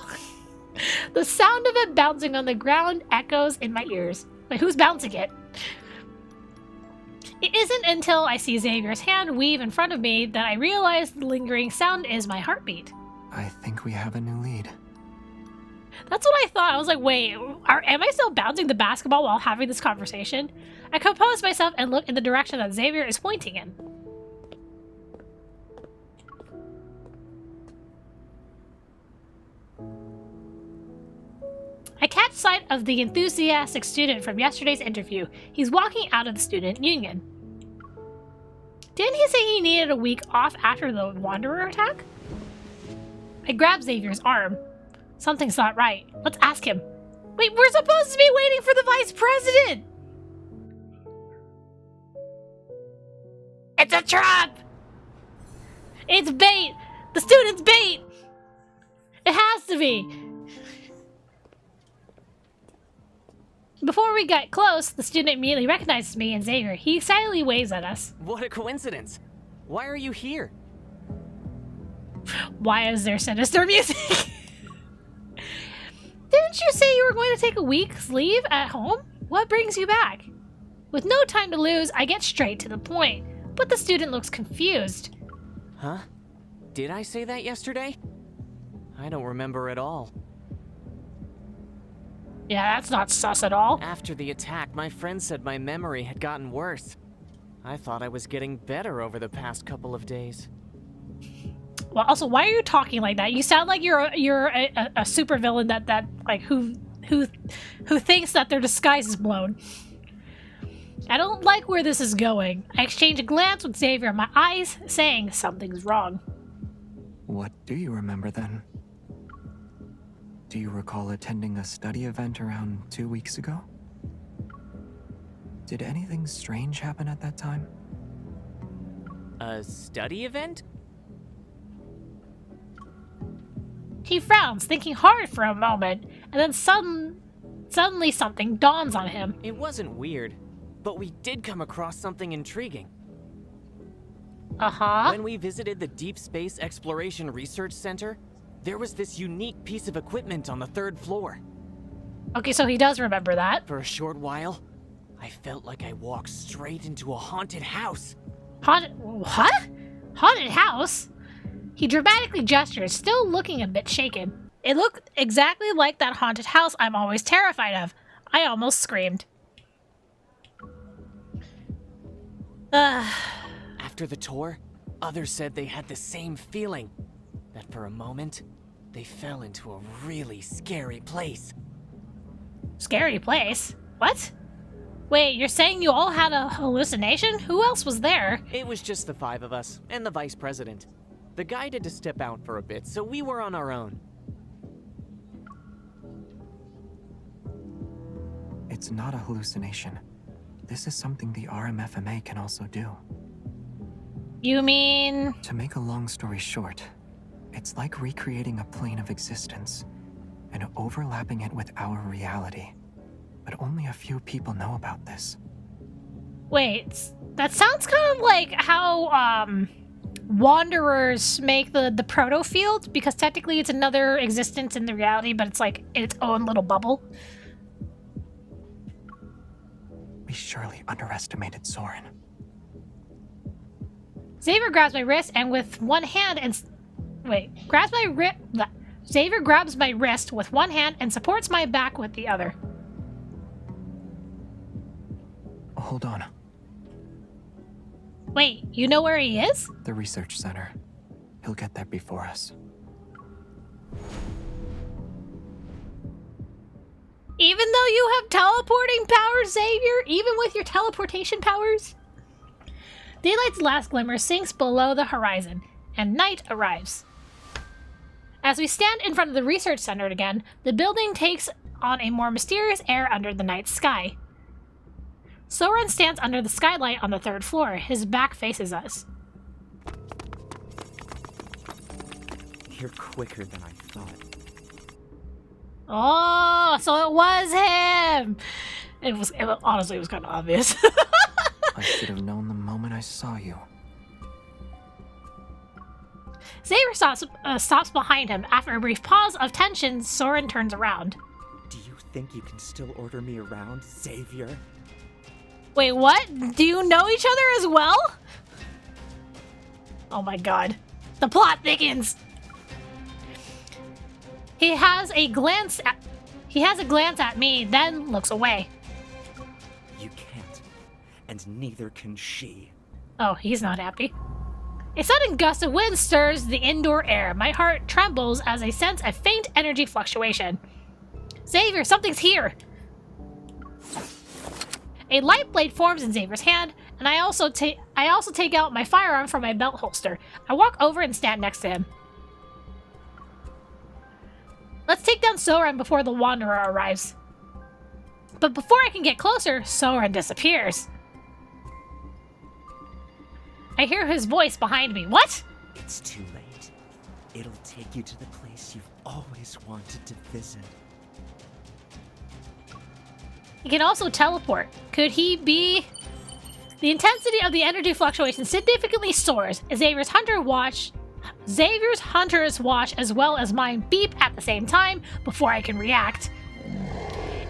The sound of it bouncing on the ground echoes in my ears. Wait, who's bouncing it? It isn't until I see Xavier's hand weave in front of me that I realize the lingering sound is my heartbeat. I think we have a new lead. That's what I thought. I was like, wait, am I still bouncing the basketball while having this conversation? I compose myself and look in the direction that Xavier is pointing in. I catch sight of the enthusiastic student from yesterday's interview. He's walking out of the student union. Didn't he say he needed a week off after the Wanderer attack? I grab Xavier's arm. Something's not right. Let's ask him. Wait, we're supposed to be waiting for the vice president! It's a trap! It's bait! The student's bait! It has to be! Before we get close, the student immediately recognizes me and Xavier. He silently waves at us. What a coincidence. Why are you here? Why is there sinister music? Didn't you say you were going to take a week's leave at home? What brings you back? With no time to lose, I get straight to the point, but the student looks confused. Huh? Did I say that yesterday? I don't remember at all. Yeah, that's not sus at all. After the attack, my friend said my memory had gotten worse. I thought I was getting better over the past couple of days. Well, also, why are you talking like that? You sound like you're a supervillain that like who thinks that their disguise is blown. I don't like where this is going. I exchange a glance with Xavier in my eyes, saying something's wrong. What do you remember then? Do you recall attending a study event around 2 weeks ago? Did anything strange happen at that time? A study event? He frowns, thinking hard for a moment, and then suddenly something dawns on him. It wasn't weird, but we did come across something intriguing. Uh-huh. When we visited the Deepspace Exploration Research Center, there was this unique piece of equipment on the 3rd floor. Okay, so he does remember that. For a short while, I felt like I walked straight into a haunted house. What? Haunted house? He dramatically gestures, still looking a bit shaken. It looked exactly like that haunted house I'm always terrified of. I almost screamed. After the tour, others said they had the same feeling. That for a moment, they fell into a really scary place. Scary place? What? Wait, you're saying you all had a hallucination? Who else was there? It was just the 5 of us, and the vice president. The guy had to step out for a bit, so we were on our own. It's not a hallucination. This is something the RMFMA can also do. You mean... To make a long story short, it's like recreating a plane of existence and overlapping it with our reality. But only a few people know about this. Wait, that sounds kind of like how, Wanderers make the proto-field, because technically it's another existence in the reality, but it's like in its own little bubble. We surely underestimated Soren. Xavier grabs my wrist and with one hand and... Xavier grabs my wrist with one hand and supports my back with the other. Hold on. Wait, you know where he is? The research center. He'll get there before us. Even though you have teleporting powers, Xavier? Even with your teleportation powers? Daylight's last glimmer sinks below the horizon, and night arrives. As we stand in front of the research center again, the building takes on a more mysterious air under the night sky. Soren stands under the skylight on the 3rd floor. His back faces us. You're quicker than I thought. Oh, so it was him! Honestly, it was kind of obvious. I should have known the moment I saw you. Xavier stops behind him. After a brief pause of tension, Soren turns around. Do you think you can still order me around, Xavier? Wait, what? Do you know each other as well? Oh my god. The plot thickens! He has a glance at me, then looks away. You can't. And neither can she. Oh, he's not happy. A sudden gust of wind stirs the indoor air. My heart trembles as I sense a faint energy fluctuation. Xavier, something's here! A light blade forms in Xavier's hand, and I also take out my firearm from my belt holster. I walk over and stand next to him. Let's take down Soren before the Wanderer arrives. But before I can get closer, Soren disappears. I hear his voice behind me. What? It's too late. It'll take you to the place you've always wanted to visit. He can also teleport. Could he be... The intensity of the energy fluctuation significantly soars. Xavier's hunter's watch as well as mine beep at the same time before I can react.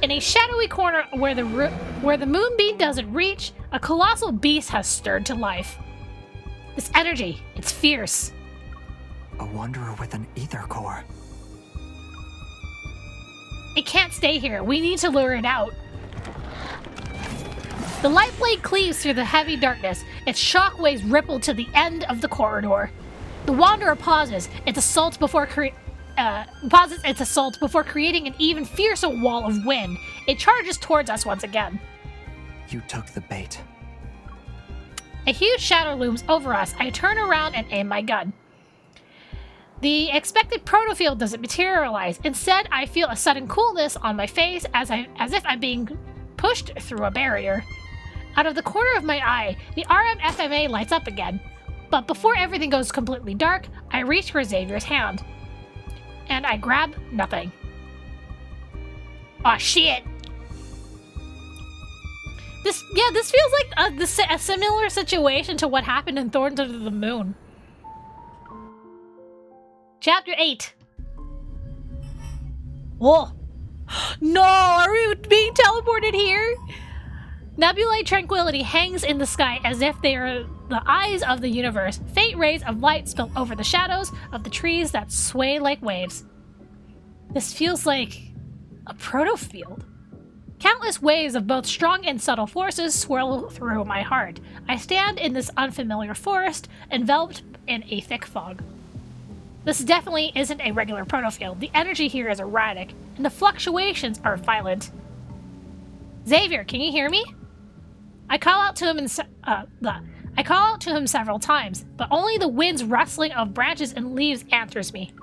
In a shadowy corner where the moonbeam doesn't reach, a colossal beast has stirred to life. This energy, it's fierce. A wanderer with an ether core. It can't stay here. We need to lure it out. The light blade cleaves through the heavy darkness. Its shockwaves ripple to the end of the corridor. The Wanderer pauses its assault before creating an even fiercer wall of wind. It charges towards us once again. You took the bait. A huge shadow looms over us. I turn around and aim my gun. The expected protofield doesn't materialize. Instead, I feel a sudden coolness on my face as if I'm being pushed through a barrier. Out of the corner of my eye, the RMFMA lights up again. But before everything goes completely dark, I reach for Xavier's hand. And I grab nothing. Aw, shit! This feels like a similar situation to what happened in Thorns Under the Moon. Chapter 8. Whoa! No! Are we being teleported here? Nebulae tranquility hangs in the sky as if they are the eyes of the universe. Faint rays of light spill over the shadows of the trees that sway like waves. This feels like a protofield. Countless waves of both strong and subtle forces swirl through my heart. I stand in this unfamiliar forest, enveloped in a thick fog. This definitely isn't a regular protofield. The energy here is erratic, and the fluctuations are violent. Xavier, can you hear me? I call out to him several times, but only the wind's rustling of branches and leaves answers me.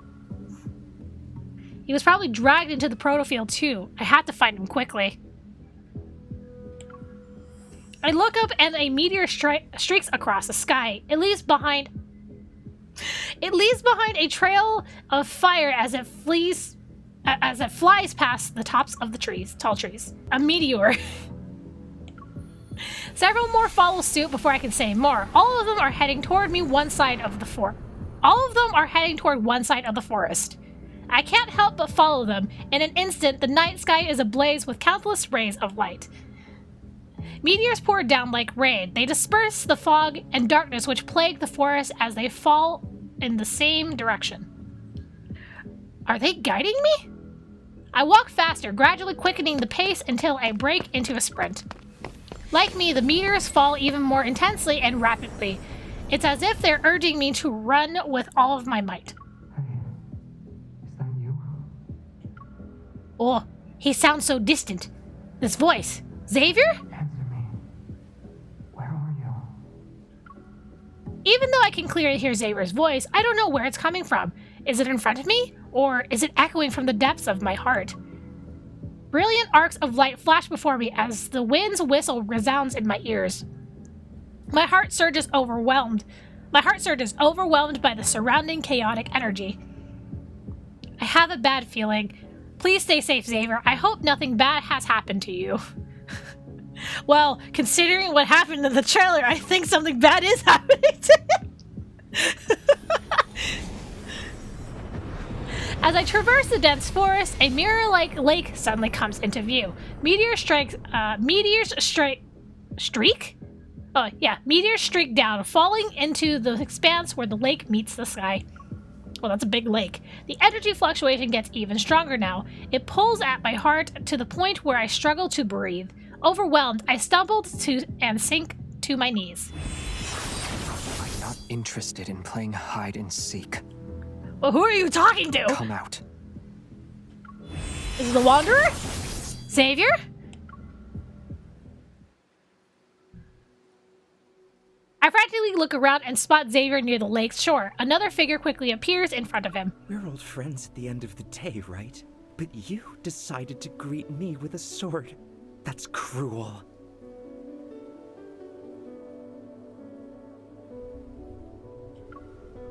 He was probably dragged into the protofield too. I had to find him quickly. I look up and a meteor streaks across the sky. It leaves behind a trail of fire as it flies past the tops of the tall trees. A meteor. Several more follow suit before I can say more. All of them are heading toward one side of the forest. I can't help but follow them. In an instant, the night sky is ablaze with countless rays of light. Meteors pour down like rain. They disperse the fog and darkness which plague the forest as they fall in the same direction. Are they guiding me? I walk faster, gradually quickening the pace until I break into a sprint. Like me, the meteors fall even more intensely and rapidly. It's as if they're urging me to run with all of my might. Hey, is that you? Oh, he sounds so distant. This voice. Xavier? Answer me. Where are you? Even though I can clearly hear Xavier's voice, I don't know where it's coming from. Is it in front of me? Or is it echoing from the depths of my heart? Brilliant arcs of light flash before me as the wind's whistle resounds in my ears. My heart surges overwhelmed. My heart surges overwhelmed by the surrounding chaotic energy. I have a bad feeling. Please stay safe, Xavier. I hope nothing bad has happened to you. Well, considering what happened in the trailer, I think something bad is happening to him. As I traverse the dense forest, a mirror-like lake suddenly comes into view. Meteors streak down, falling into the expanse where the lake meets the sky. Well, that's a big lake. The energy fluctuation gets even stronger now. It pulls at my heart to the point where I struggle to breathe. Overwhelmed, I stumbled to and sink to my knees. I'm not interested in playing hide and seek. Well, who are you talking to? Come out. Is it the Wanderer? Xavier? I practically look around and spot Xavier near the lake's shore. Another figure quickly appears in front of him. We're old friends at the end of the day, right? But you decided to greet me with a sword. That's cruel.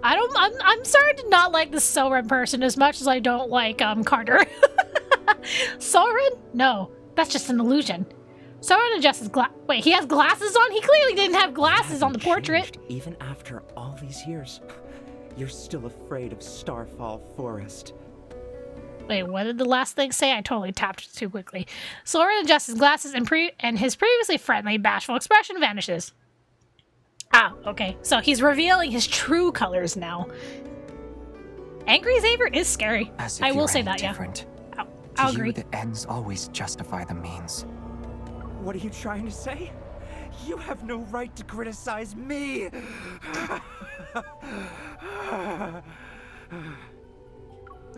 I'm starting to not like the Soren person as much as I don't like Carter. Soren? No, that's just an illusion. Soren adjusts his wait, he has glasses on? He clearly didn't have glasses on the portrait. Changed, even after all these years, you're still afraid of Starfall Forest. Wait, what did the last thing say? I totally tapped too quickly. Soren adjusts his glasses and his previously friendly, bashful expression vanishes. Ah, okay. So he's revealing his true colors now. Angry Xavier is scary. As if I will you're say any that, different. yeah. I'll To agree. you, the ends always justify the means. What are you trying to say? You have no right to criticize me!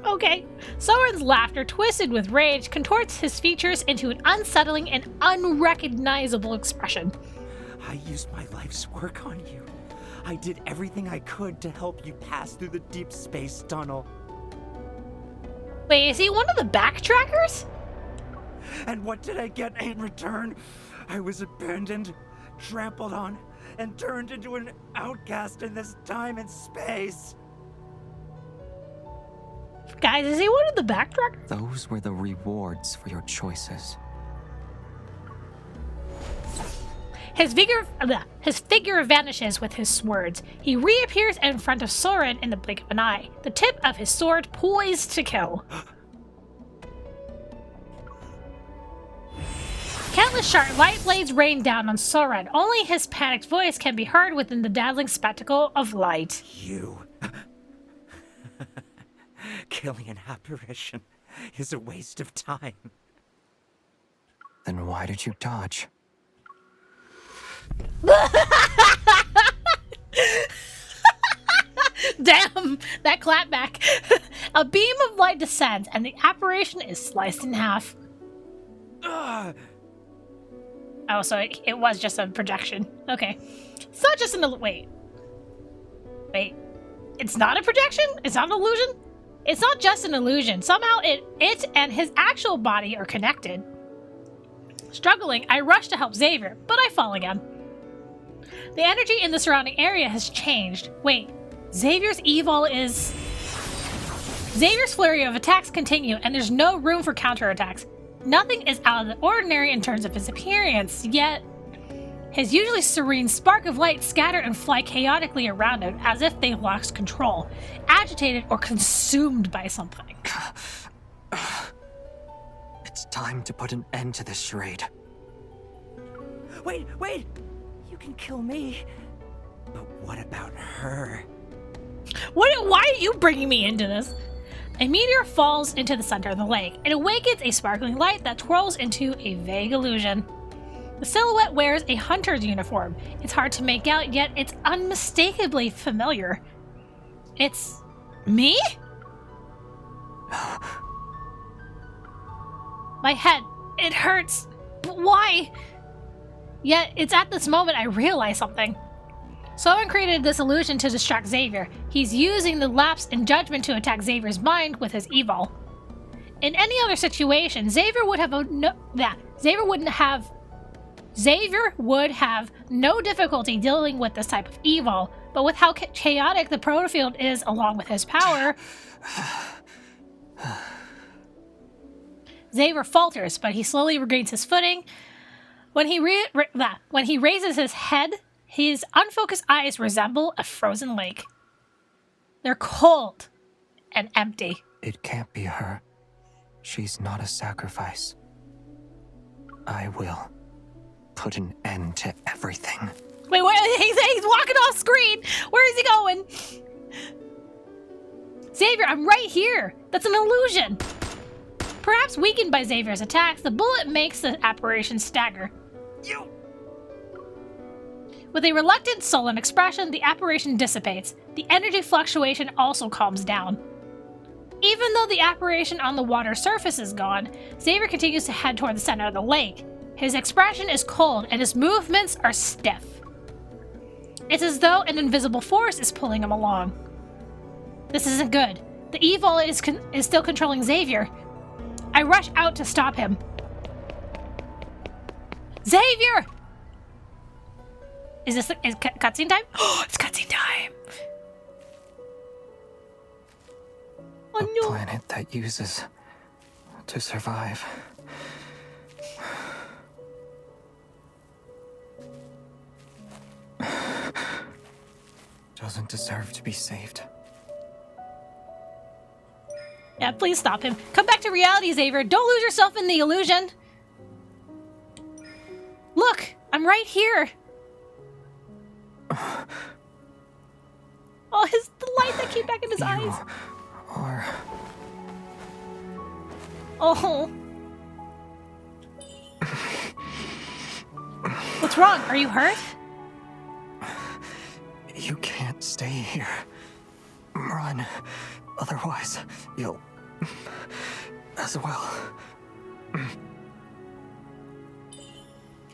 Okay. Soren's laughter, twisted with rage, contorts his features into an unsettling and unrecognizable expression. I used my life's work on you. I did everything I could to help you pass through the deep space tunnel. Wait, is he one of the backtrackers? And what did I get in return? I was abandoned, trampled on, and turned into an outcast in this time and space. Guys, is he one of the backtrackers? Those were the rewards for your choices. His figure vanishes with his words. He reappears in front of Soren in the blink of an eye, the tip of his sword poised to kill. Countless sharp light blades rain down on Soren. Only his panicked voice can be heard within the dazzling spectacle of light. You. Killing an apparition is a waste of time. Then why did you dodge? Damn, that clapback. A beam of light descends, and the apparition is sliced in half. Ugh. Oh, so it was just a projection. Okay. It's not just an wait. Wait. It's not a projection? It's not an illusion? It's not just an illusion. Somehow it and his actual body are connected. Struggling, I rush to help Xavier, but I fall again. The energy in the surrounding area has changed. Wait, Xavier's flurry of attacks continue, and there's no room for counterattacks. Nothing is out of the ordinary in terms of his appearance, yet his usually serene spark of light scatter and fly chaotically around him as if they lost control, agitated or consumed by something. It's time to put an end to this charade. Wait! You can kill me. But what about her? Why are you bringing me into this? A meteor falls into the center of the lake. It awakens a sparkling light that twirls into a vague illusion. The silhouette wears a hunter's uniform. It's hard to make out, yet it's unmistakably familiar. It's me? My head, it hurts. Why? Yet it's at this moment I realize something. Someone created this illusion to distract Xavier. He's using the lapse in judgment to attack Xavier's mind with his evil. In any other situation, Xavier would have no difficulty dealing with this type of evil, but with how chaotic the protofield is along with his power, Xavier falters, but he slowly regains his footing. When he raises his head, his unfocused eyes resemble a frozen lake. They're cold and empty. It can't be her. She's not a sacrifice. I will put an end to everything. Wait, he's walking off screen. Where is he going? Xavier, I'm right here. That's an illusion. Perhaps weakened by Xavier's attacks, the bullet makes the apparition stagger. With a reluctant, sullen expression, the apparition dissipates. The energy fluctuation also calms down. Even though the apparition on the water surface is gone, Xavier continues to head toward the center of the lake. His expression is cold and his movements are stiff. It's as though an invisible force is pulling him along. This isn't good. The evil is still controlling Xavier. I rush out to stop him. Xavier! Is cutscene time? Oh, it's cutscene time! Oh A no! planet that uses to survive. Doesn't deserve to be saved. Yeah, please stop him. Come back to reality, Xavier. Don't lose yourself in the illusion. Look, I'm right here. Oh, the light that came back in his eyes. Or Oh. What's wrong? Are you hurt? you can't stay here. Run. Otherwise, you'll as well.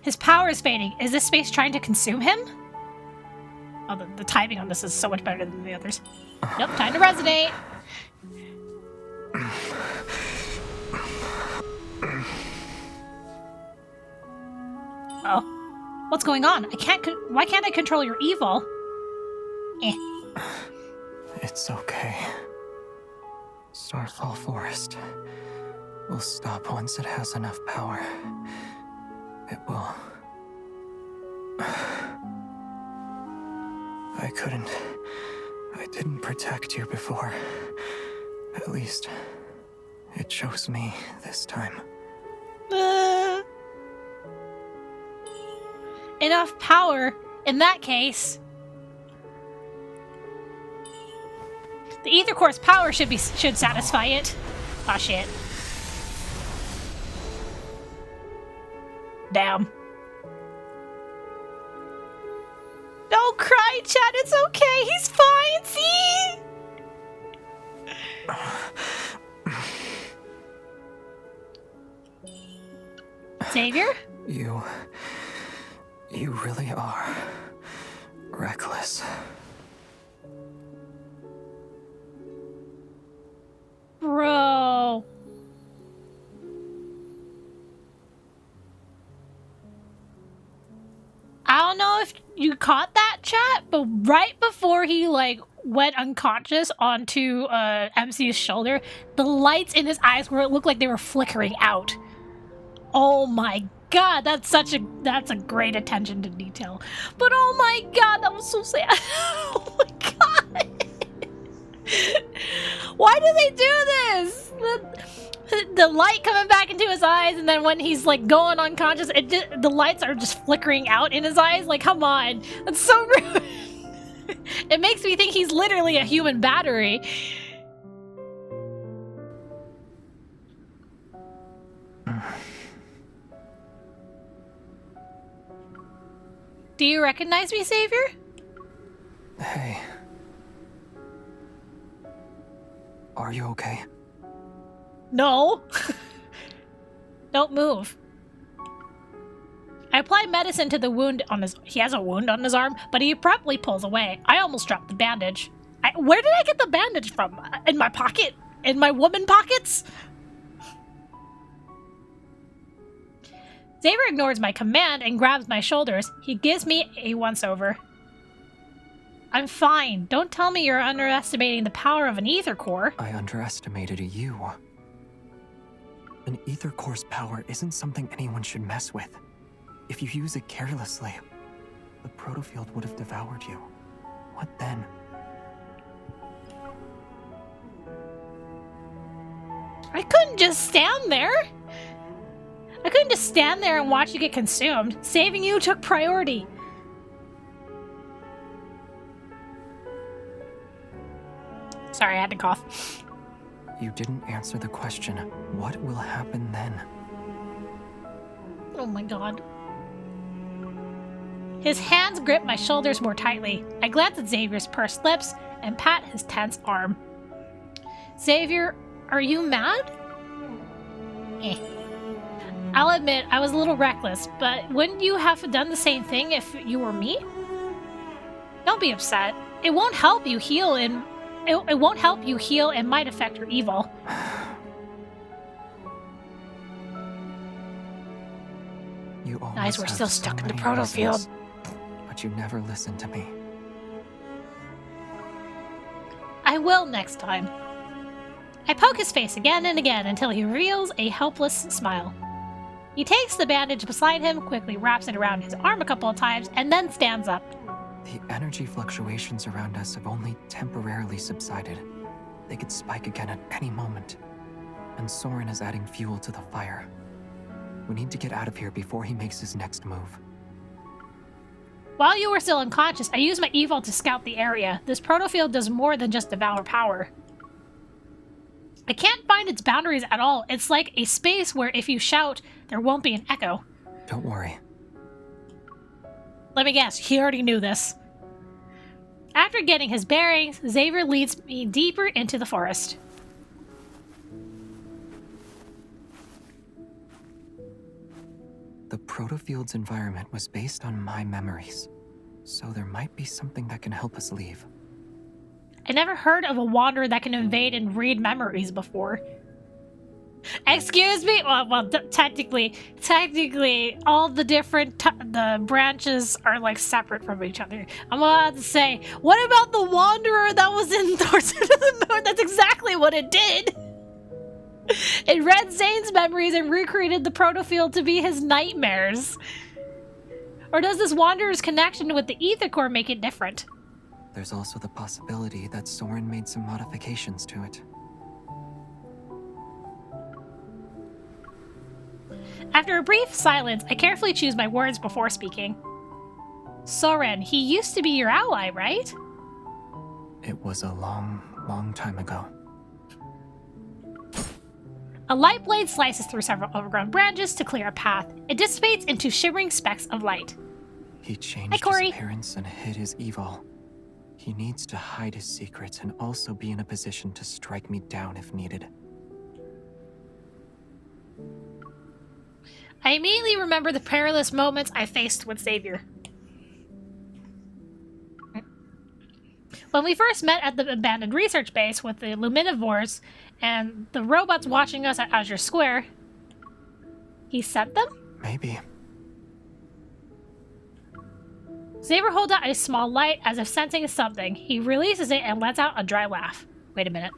His power is fading. Is this space trying to consume him? Oh, the timing on this is so much better than the others. Yep, time to resonate. Oh, what's going on? Why can't I control your evil? It's okay. Starfall Forest will stop once it has enough power. It will. I didn't protect you before. At least, it chose me this time. Enough power, in that case. The Ether Core's power should satisfy it. Aw, shit. Damn. Don't cry, Chad. It's okay. He's fine. See? Xavier? You really are reckless. Bro. I don't know if you caught that, chat, but right before he went unconscious onto MC's shoulder, the lights in his eyes looked like they were flickering out. Oh my god, that's a great attention to detail. But oh my god, that was so sad. Oh my god. Why do they do this? the light coming back into his eyes, and then when he's like going unconscious, the lights are just flickering out in his eyes. Like, come on, that's so rude. It makes me think he's literally a human battery. Do you recognize me, Xavier? Hey. Are you okay? No. Don't move. I apply medicine to the wound on his... He has a wound on his arm, but he abruptly pulls away. I almost dropped the bandage. Where did I get the bandage from? In my pocket? In my woman pockets? Xavier ignores my command and grabs my shoulders. He gives me a once-over. I'm fine. Don't tell me you're underestimating the power of an ether core. I underestimated you. An ether core's power isn't something anyone should mess with. If you use it carelessly, the protofield would have devoured you. What then? I couldn't just stand there. I couldn't just stand there and watch you get consumed. Saving you took priority. Sorry, I had to cough. You didn't answer the question. What will happen then? Oh my god. His hands grip my shoulders more tightly. I glance at Xavier's pursed lips and pat his tense arm. Xavier, are you mad? Eh. I'll admit, I was a little reckless, but wouldn't you have done the same thing if you were me? Don't be upset. It won't help you heal and... It won't help you heal and might affect your evil. You always Guys, we're have still so stuck in the many protofield. reasons, but you never listen to me. I will next time. I poke his face again and again until he reveals a helpless smile. He takes the bandage beside him, quickly wraps it around his arm a couple of times, and then stands up. The energy fluctuations around us have only temporarily subsided. They could spike again at any moment. And Soren is adding fuel to the fire. We need to get out of here before he makes his next move. While you were still unconscious, I used my evil to scout the area. This protofield does more than just devour power. I can't find its boundaries at all. It's like a space where if you shout, there won't be an echo. Don't worry. Let me guess, he already knew this. After getting his bearings, Xavier leads me deeper into the forest. The protofield's environment was based on my memories, so there might be something that can help us leave. I never heard of a wanderer that can invade and read memories before. Excuse me? Well, technically, all the different the branches are like separate from each other. I'm about to say, what about the wanderer that was in Thorson of the Moon? That's exactly what it did. It read Zane's memories and recreated the protofield to be his nightmares. Or does this wanderer's connection with the ether core make it different? There's also the possibility that Soren made some modifications to it. After a brief silence, I carefully choose my words before speaking. Soren, he used to be your ally, right? It was a long time ago. A light blade slices through several overgrown branches to clear a path. It dissipates into shimmering specks of light. He changed his appearance and hid his evil. He needs to hide his secrets and also be in a position to strike me down if needed. I immediately remember the perilous moments I faced with Xavier. When we first met at the abandoned research base with the Luminivores and the robots watching us at Azure Square, he sent them? Maybe. Xavier holds out a small light as if sensing something. He releases it and lets out a dry laugh. Wait a minute.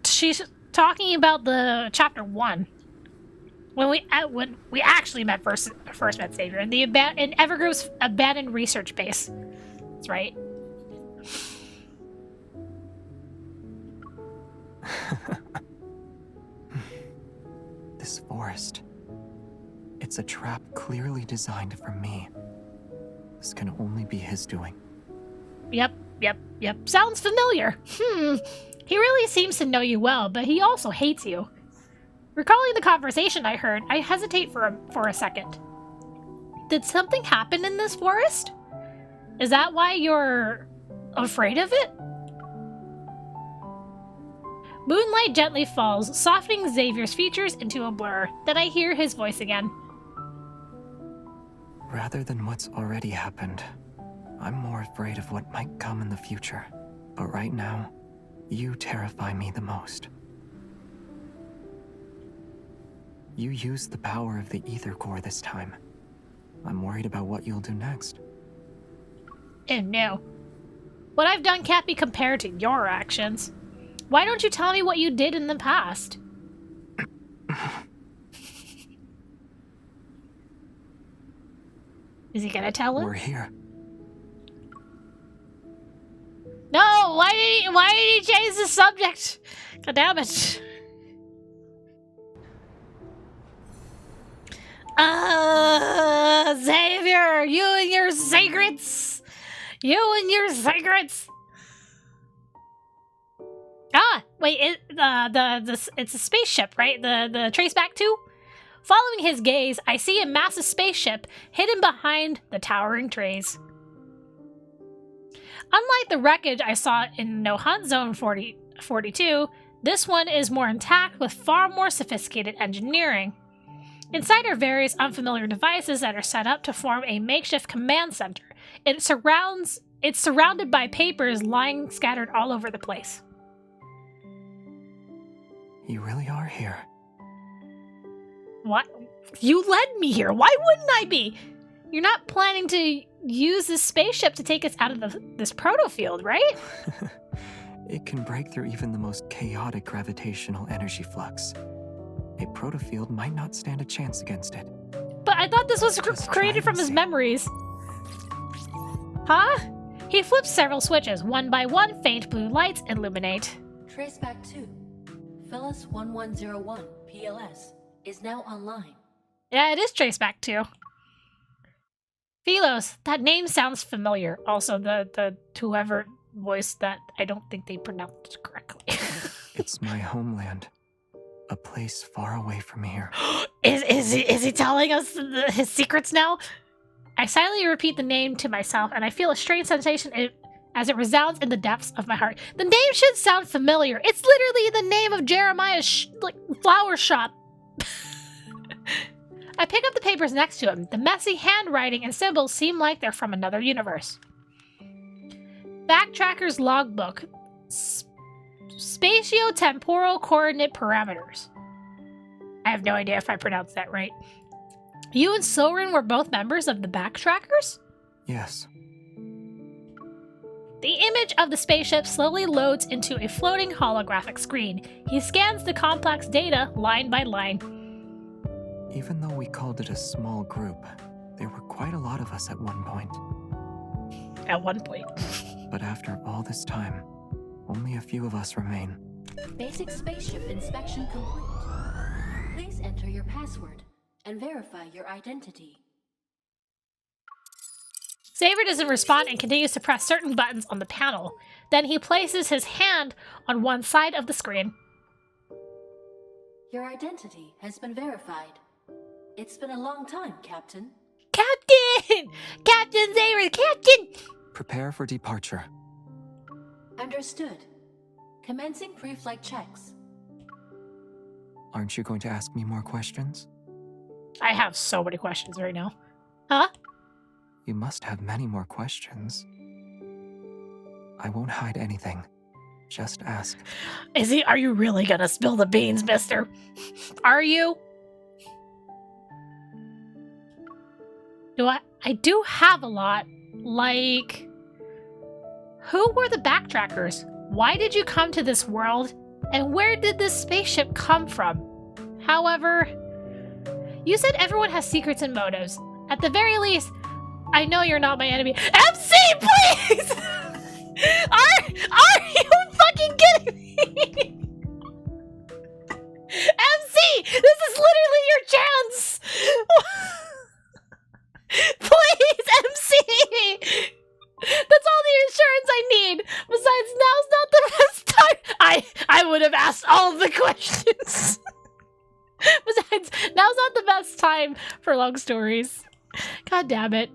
She's talking about the chapter 1. When we actually first met Xavier in Evergroup's abandoned research base. That's right. This forest. It's a trap clearly designed for me. This can only be his doing. Yep. Sounds familiar. He really seems to know you well, but he also hates you. Recalling the conversation I heard, I hesitate for a second. Did something happen in this forest? Is that why you're afraid of it? Moonlight gently falls, softening Xavier's features into a blur. Then I hear his voice again. Rather than what's already happened, I'm more afraid of what might come in the future. But right now, you terrify me the most. You used the power of the ether core this time. I'm worried about what you'll do next. Oh no. What I've done can't be compared to your actions. Why don't you tell me what you did in the past? Is he gonna tell him? We're here. No! Why did he change the subject? God damn it. Xavier! You and your secrets! You and your secrets! Ah! Wait, it's a spaceship, right? The Traceback 2? Following his gaze, I see a massive spaceship hidden behind the towering trays. Unlike the wreckage I saw in No Hunt Zone 42, this one is more intact with far more sophisticated engineering. Inside are various unfamiliar devices that are set up to form a makeshift command center. It's surrounded by papers lying scattered all over the place. You really are here. What? You led me here. Why wouldn't I be? You're not planning to use this spaceship to take us out of this proto-field, right? It can break through even the most chaotic gravitational energy flux. A proto-field might not stand a chance against it. But I thought this was created from his memories. Huh? He flips several switches. One by one, faint blue lights illuminate. Traceback 2, Phyllis 1101, PLS, is now online. Yeah, it is Traceback 2. Philos, that name sounds familiar. Also, the whoever voiced that, I don't think they pronounced it correctly. It's my homeland. A place far away from here. Is he telling us his secrets now? I silently repeat the name to myself, and I feel a strange sensation as it resounds in the depths of my heart. The name should sound familiar. It's literally the name of Jeremiah's flower shop. I pick up the papers next to him. The messy handwriting and symbols seem like they're from another universe. Backtracker's logbook. Spatio-temporal coordinate parameters. I have no idea if I pronounced that right. You and Soren were both members of the Backtrackers? Yes. The image of the spaceship slowly loads into a floating holographic screen. He scans the complex data line by line. Even though we called it a small group, there were quite a lot of us at one point. At one point. But after all this time, only a few of us remain. Basic spaceship inspection complete. Please enter your password and verify your identity. Xavier doesn't respond and continues to press certain buttons on the panel. Then he places his hand on one side of the screen. Your identity has been verified. It's been a long time, Captain. Captain! Captain Xavier, Captain! Prepare for departure. Understood. Commencing pre-flight checks. Aren't you going to ask me more questions? I have so many questions right now. Huh? You must have many more questions. I won't hide anything. Just ask. Are you really gonna spill the beans, mister? Are you? I do have a lot. Like, who were the Backtrackers? Why did you come to this world? And where did this spaceship come from? However, you said everyone has secrets and motives. At the very least, I know you're not my enemy. MC, please! Are you fucking kidding me? MC, this is literally your chance. Please, MC. That's all the insurance I need. Besides, now's not the best time. I would have asked all of the questions. Besides, now's not the best time for long stories. God damn it.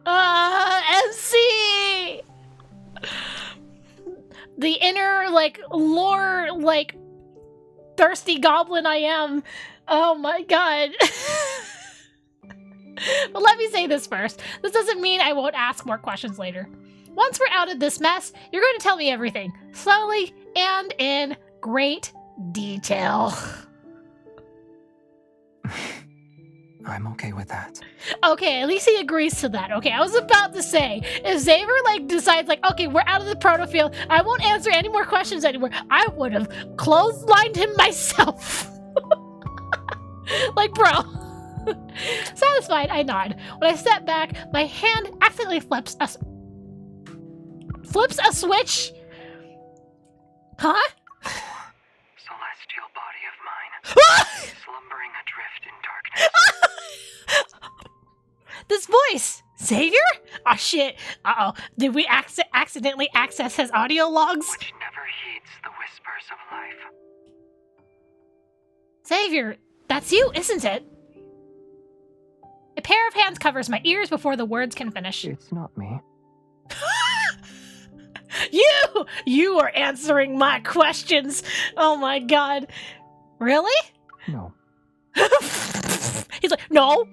MC! The inner, like, lore, like, thirsty goblin I am. Oh my god. But let me say this first. This doesn't mean I won't ask more questions later. Once we're out of this mess, you're going to tell me everything. Slowly and in great detail. I'm okay with that. Okay, at least he agrees to that. Okay, I was about to say, if Xavier, like, decides, like, okay, we're out of the proto field, I won't answer any more questions anymore, I would have clotheslined him myself. Like, bro. Satisfied, I nod. When I step back, my hand accidentally flips a switch? Huh? Celestial body of mine, slumbering adrift in darkness. This voice! Xavier? Oh shit. Uh-oh. Did we accidentally access his audio logs? Which never heeds the whispers of life. Xavier, that's you, isn't it? A pair of hands covers my ears before the words can finish. It's not me. You are answering my questions. Oh my god. Really? No. He's like, no.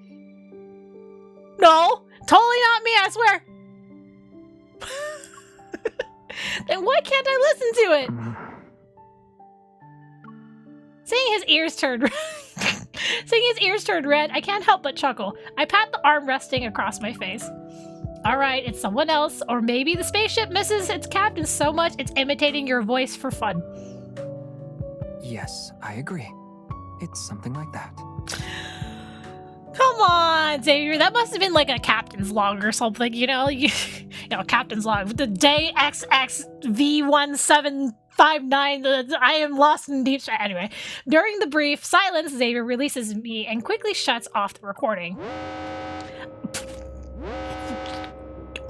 No. Totally not me, I swear. Then why can't I listen to it? Seeing his ears turned red, I can't help but chuckle. I pat the arm resting across my face. Alright, it's someone else, or maybe the spaceship misses its captain so much it's imitating your voice for fun. Yes, I agree. It's something like that. Come on, Xavier, that must have been like a captain's log or something, you know? You know, captain's log. The day XXV1759, I am lost in deep space. Anyway, during the brief silence, Xavier releases me and quickly shuts off the recording.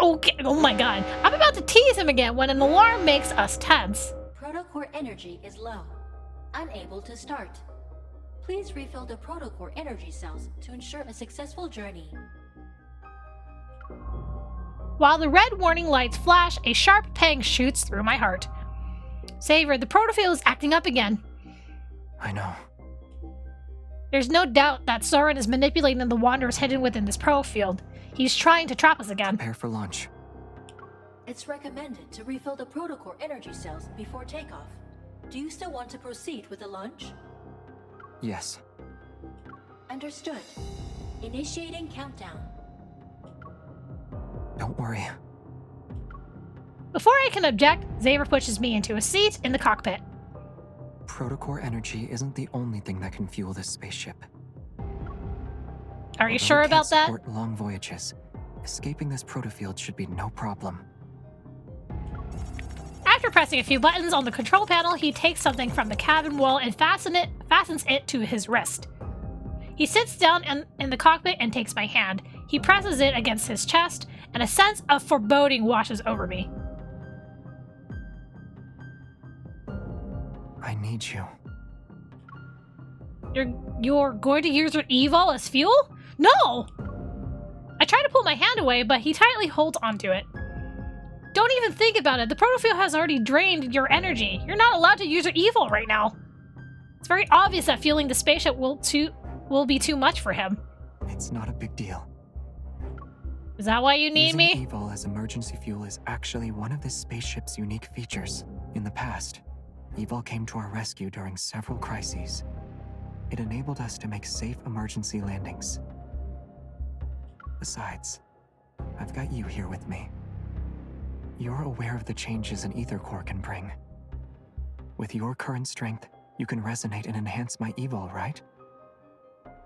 Okay, oh my god. I'm about to tease him again when an alarm makes us tense. Protocore energy is low. Unable to start. Please refill the protocore energy cells to ensure a successful journey. While the red warning lights flash, a sharp pang shoots through my heart. Xavier, the protofield is acting up again. I know. There's no doubt that Soren is manipulating the wanderers hidden within this protofield. He's trying to trap us again. Prepare for launch. It's recommended to refill the protocore energy cells before takeoff. Do you still want to proceed with the launch? Yes. Understood. Initiating countdown. Don't worry. Before I can object, Xavier pushes me into a seat in the cockpit. Protocore energy isn't the only thing that can fuel this spaceship. Are you sure about that? Support long voyages. Escaping this protofield should be no problem. After pressing a few buttons on the control panel, he takes something from the cabin wall and fastens it to his wrist. He sits down in the cockpit and takes my hand. He presses it against his chest, and a sense of foreboding washes over me. I need you. You're going to use your evil as fuel? No! I try to pull my hand away, but he tightly holds onto it. Don't even think about it. The protofield has already drained your energy. You're not allowed to use your evil right now. It's very obvious that fueling the spaceship will be too much for him. It's not a big deal. Is that why you need me? Using evil as emergency fuel is actually one of this spaceship's unique features. In the past, evil came to our rescue during several crises. It enabled us to make safe emergency landings. Besides, I've got you here with me. You're aware of the changes an ether core can bring. With your current strength, you can resonate and enhance my evil, right?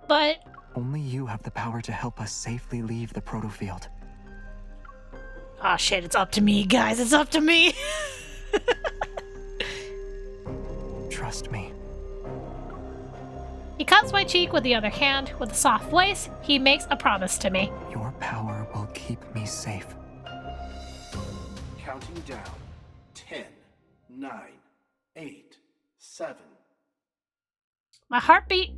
But... Only you have the power to help us safely leave the protofield. Oh shit, it's up to me, guys. It's up to me. Trust me. He cups my cheek with the other hand. With a soft voice, he makes a promise to me. Your power will keep me safe. Counting down. 10, 9, 8, 7. My heartbeat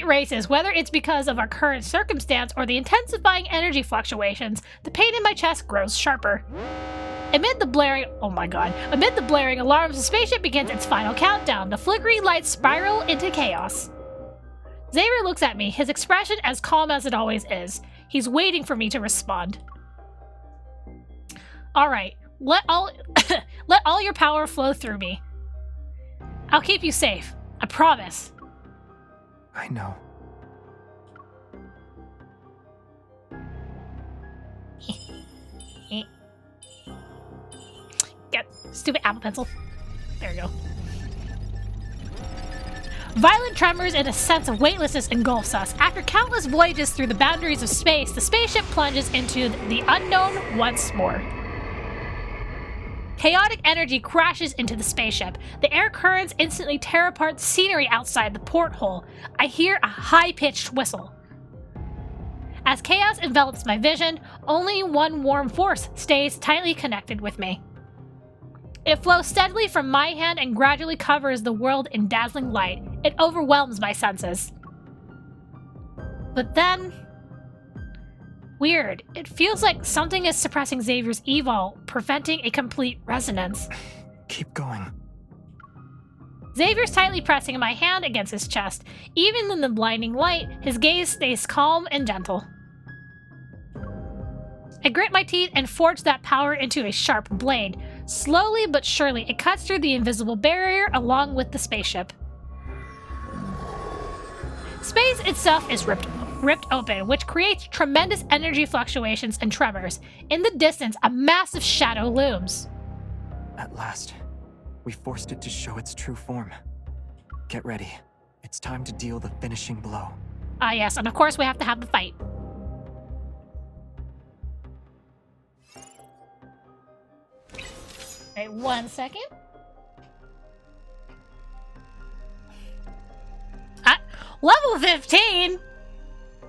races, whether it's because of our current circumstance or the intensifying energy fluctuations. The pain in my chest grows sharper. Amid the blaring alarms, the spaceship begins its final countdown. The flickering lights spiral into chaos. Xavier looks at me, his expression as calm as it always is. He's waiting for me to respond. Alright, let all your power flow through me. I'll keep you safe. I promise. I know. Get stupid Apple Pencil. There we go. Violent tremors and a sense of weightlessness engulfs us. After countless voyages through the boundaries of space, the spaceship plunges into the unknown once more. Chaotic energy crashes into the spaceship. The air currents instantly tear apart the scenery outside the porthole. I hear a high-pitched whistle. As chaos envelops my vision, only one warm force stays tightly connected with me. It flows steadily from my hand and gradually covers the world in dazzling light. It overwhelms my senses. But then... weird. It feels like something is suppressing Xavier's evil, preventing a complete resonance. Keep going. Xavier's tightly pressing my hand against his chest. Even in the blinding light, his gaze stays calm and gentle. I grit my teeth and forge that power into a sharp blade. Slowly but surely, it cuts through the invisible barrier along with the spaceship. Space itself is ripped open, which creates tremendous energy fluctuations and tremors. In the distance, a massive shadow looms. At last, we forced it to show its true form. Get ready. It's time to deal the finishing blow. Ah yes, and of course we have to have the fight. Alright, 1 second. Level 15?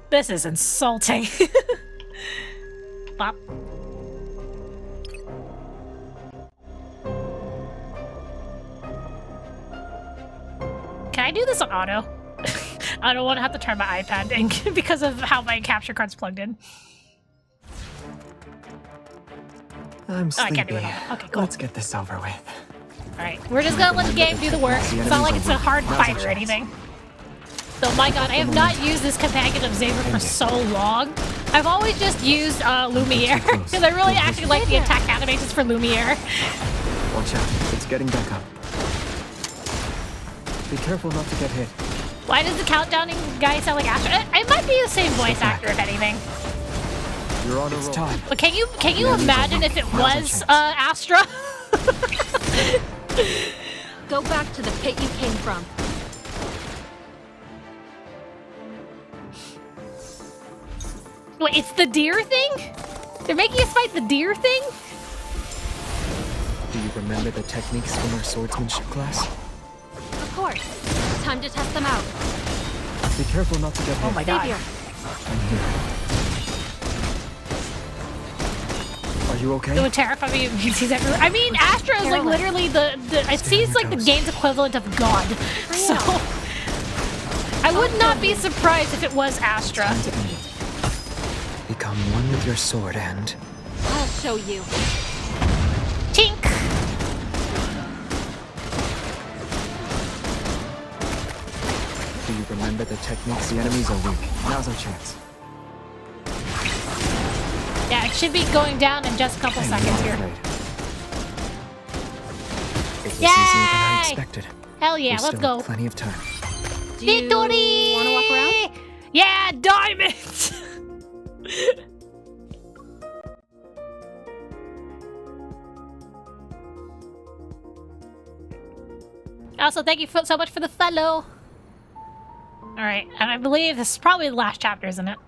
This is insulting. Bop. Can I do this on auto? I don't want to have to turn my iPad in because of how my capture card's plugged in. I'm sleepy. I can't do it all. Okay, cool. Let's get this over with. Alright, we're just gonna let the game do the work. It's not like it's a hard fight or anything. So, my god, I have not used this companion of Xavier for so long. I've always just used Lumiere, because I really actually like the attack animations for Lumiere. Watch out, it's getting back up. Be careful not to get hit. Why does the countdowning guy sound like Astra? It might be the same voice actor, if anything. You're on a roll. Time. But can you imagine if it was Astra? Go back to the pit you came from. Wait, it's the deer thing? They're making us fight the deer thing? Do you remember the techniques from our swordsmanship class? Of course. Time to test them out. Be careful not to get hit. Oh my god. Xavier. I'm here. Are you okay? It would terrify me if he sees everywhere. I mean, Astra is like literally it seems like the game's equivalent of God. So I would not be surprised if it was Astra. Time to end it. Become one with your sword and... I'll show you. Tink! Do you remember the techniques? The enemies are weak. Now's our chance. Yeah, it should be going down in just a couple seconds here. It was easier than I Yay! expected. Hell yeah, We let's still go. have plenty of time. Do you Victory! want to walk around? Yeah, diamonds! Also, thank you so much for the follow. Alright, and I believe this is probably the last chapter, isn't it?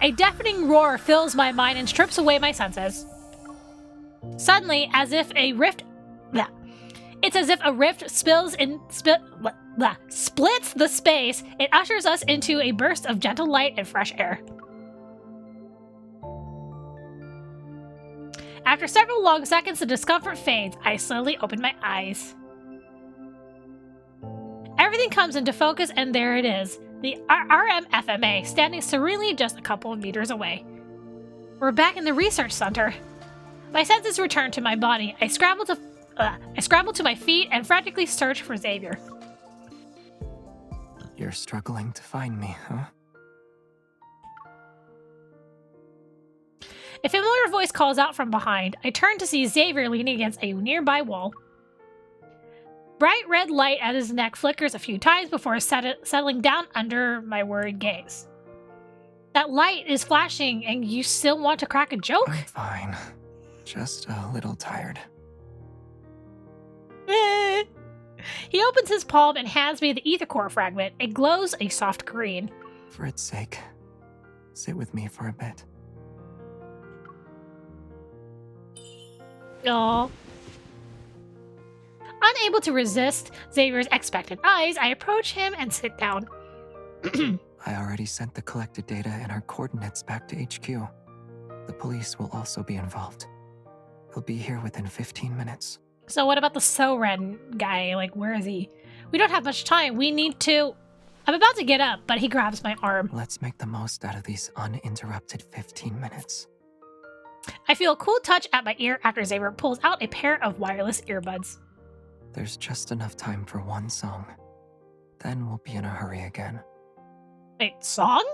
A deafening roar fills my mind and strips away my senses. Suddenly, as if a rift... It's as if a rift splits the space. It ushers us into a burst of gentle light and fresh air. After several long seconds, the discomfort fades. I slowly open my eyes. Everything comes into focus, and there it is. The RMFMA, standing serenely just a couple of meters away. We're back in the research center. My senses return to my body. I scramble to my feet and frantically search for Xavier. You're struggling to find me, huh? A familiar voice calls out from behind. I turn to see Xavier leaning against a nearby wall. Bright red light at his neck flickers a few times before settling down under my worried gaze. That light is flashing, and you still want to crack a joke? I'm fine. Just a little tired. He opens his palm and hands me the ether core fragment. It glows a soft green. For its sake, sit with me for a bit. Aww. Unable to resist Xavier's expectant eyes, I approach him and sit down. I already sent the collected data and our coordinates back to HQ. The police will also be involved. They'll be here within 15 minutes. So what about the Soren guy? Like, where is he? We don't have much time. We need to... I'm about to get up, but he grabs my arm. Let's make the most out of these uninterrupted 15 minutes. I feel a cool touch at my ear after Xavier pulls out a pair of wireless earbuds. There's just enough time for one song. Then we'll be in a hurry again. Wait, song?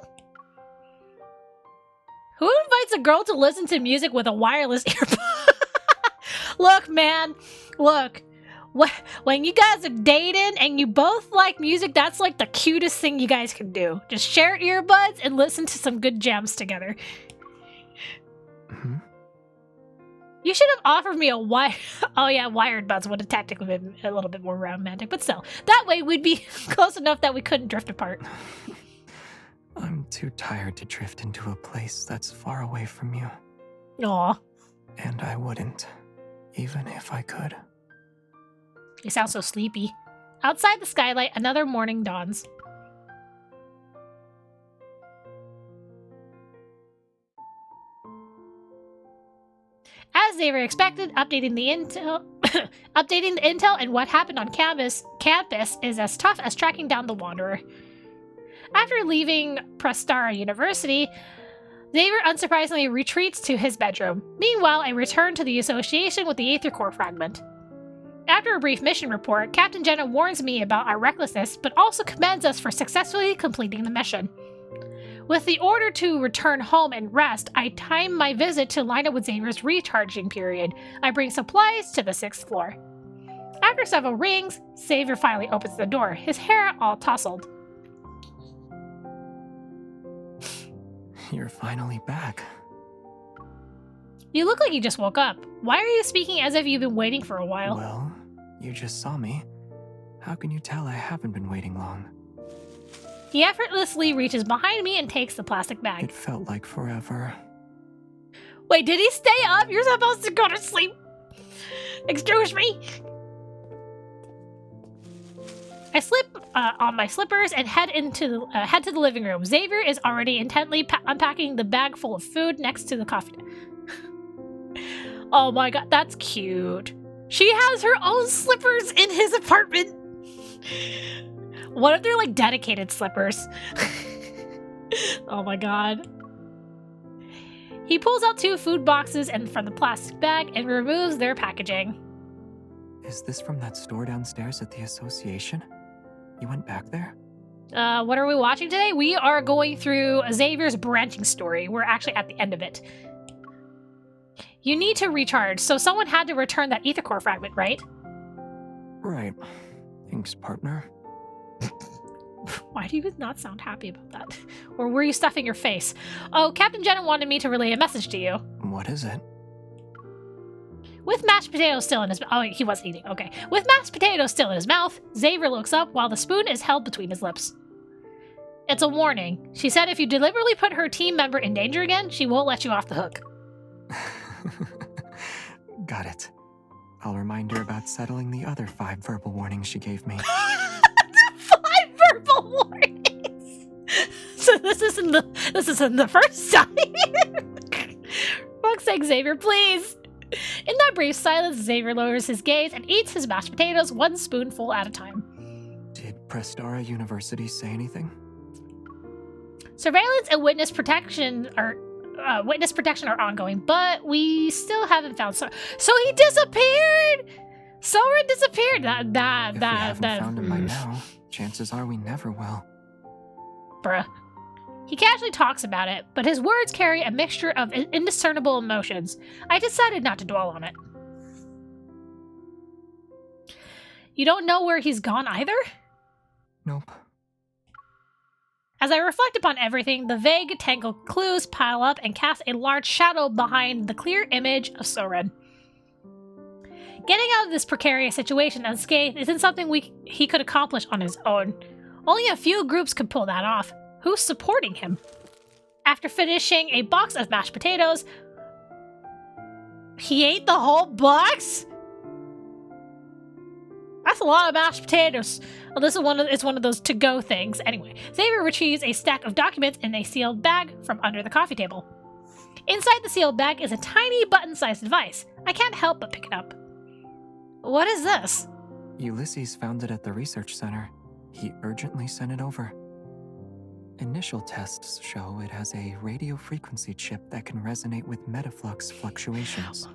Who invites a girl to listen to music with a wireless earbud? Look, man. Look. When you guys are dating and you both like music, that's like the cutest thing you guys can do. Just share earbuds and listen to some good jams together. Mm-hmm. You should have offered me a wired buds would have technically been a little bit more romantic, but still. That way we'd be close enough that we couldn't drift apart. I'm too tired to drift into a place that's far away from you. Aw. And I wouldn't, even if I could. You sound so sleepy. Outside the skylight, another morning dawns. As Xavier expected, updating the intel and what happened on campus is as tough as tracking down the Wanderer. After leaving Prestara University, Xavier unsurprisingly retreats to his bedroom. Meanwhile, I return to the association with the Aether Core fragment. After a brief mission report, Captain Jenna warns me about our recklessness, but also commends us for successfully completing the mission. With the order to return home and rest, I time my visit to line up with Xavier's recharging period. I bring supplies to the 6th floor. After several rings, Xavier finally opens the door, his hair all tousled. You're finally back. You look like you just woke up. Why are you speaking as if you've been waiting for a while? Well, you just saw me. How can you tell I haven't been waiting long? He effortlessly reaches behind me and takes the plastic bag. It felt like forever. Wait, did he stay up? You're supposed to go to sleep. Excuse me. I slip on my slippers and head to the living room. Xavier is already intently unpacking the bag full of food next to the coffee. Oh my god, that's cute. She has her own slippers in his apartment. What if they're like dedicated slippers? Oh my god. He pulls out 2 food boxes from the plastic bag and removes their packaging. Is this from that store downstairs at the association? You went back there? What are we watching today? We are going through Xavier's branching story. We're actually at the end of it. You need to recharge, so someone had to return that ether core fragment, right? Right. Thanks, partner. Why do you not sound happy about that? Or were you stuffing your face? Oh, Captain Jenna wanted me to relay a message to you. What is it? With mashed potatoes still in his mouth. Oh, he was eating. Okay. With mashed potatoes still in his mouth, Xavier looks up while the spoon is held between his lips. It's a warning. She said if you deliberately put her team member in danger again, she won't let you off the hook. Got it. I'll remind her about settling the other 5 verbal warnings she gave me. 5 verbal warnings! So this isn't the first time. Fuck's sake, Xavier, please! In that brief silence, Xavier lowers his gaze and eats his mashed potatoes 1 spoonful at a time. Did Prestara University say anything? Surveillance and witness protection are ongoing, but we still haven't found So he disappeared. Soren disappeared. If we haven't found him by now, chances are we never will. Bruh. He casually talks about it, but his words carry a mixture of indiscernible emotions. I decided not to dwell on it. You don't know where he's gone either? Nope. As I reflect upon everything, the vague, tangled clues pile up and cast a large shadow behind the clear image of Soren. Getting out of this precarious situation unscathed isn't something he could accomplish on his own. Only a few groups could pull that off. Who's supporting him? After finishing a box of mashed potatoes, he ate the whole box? That's a lot of mashed potatoes. Well, it's one of those to-go things. Anyway, Xavier retrieves a stack of documents in a sealed bag from under the coffee table. Inside the sealed bag is a tiny button-sized device. I can't help but pick it up. What is this? Ulysses found it at the research center. He urgently sent it over. Initial tests show it has a radio frequency chip that can resonate with metaflux fluctuations.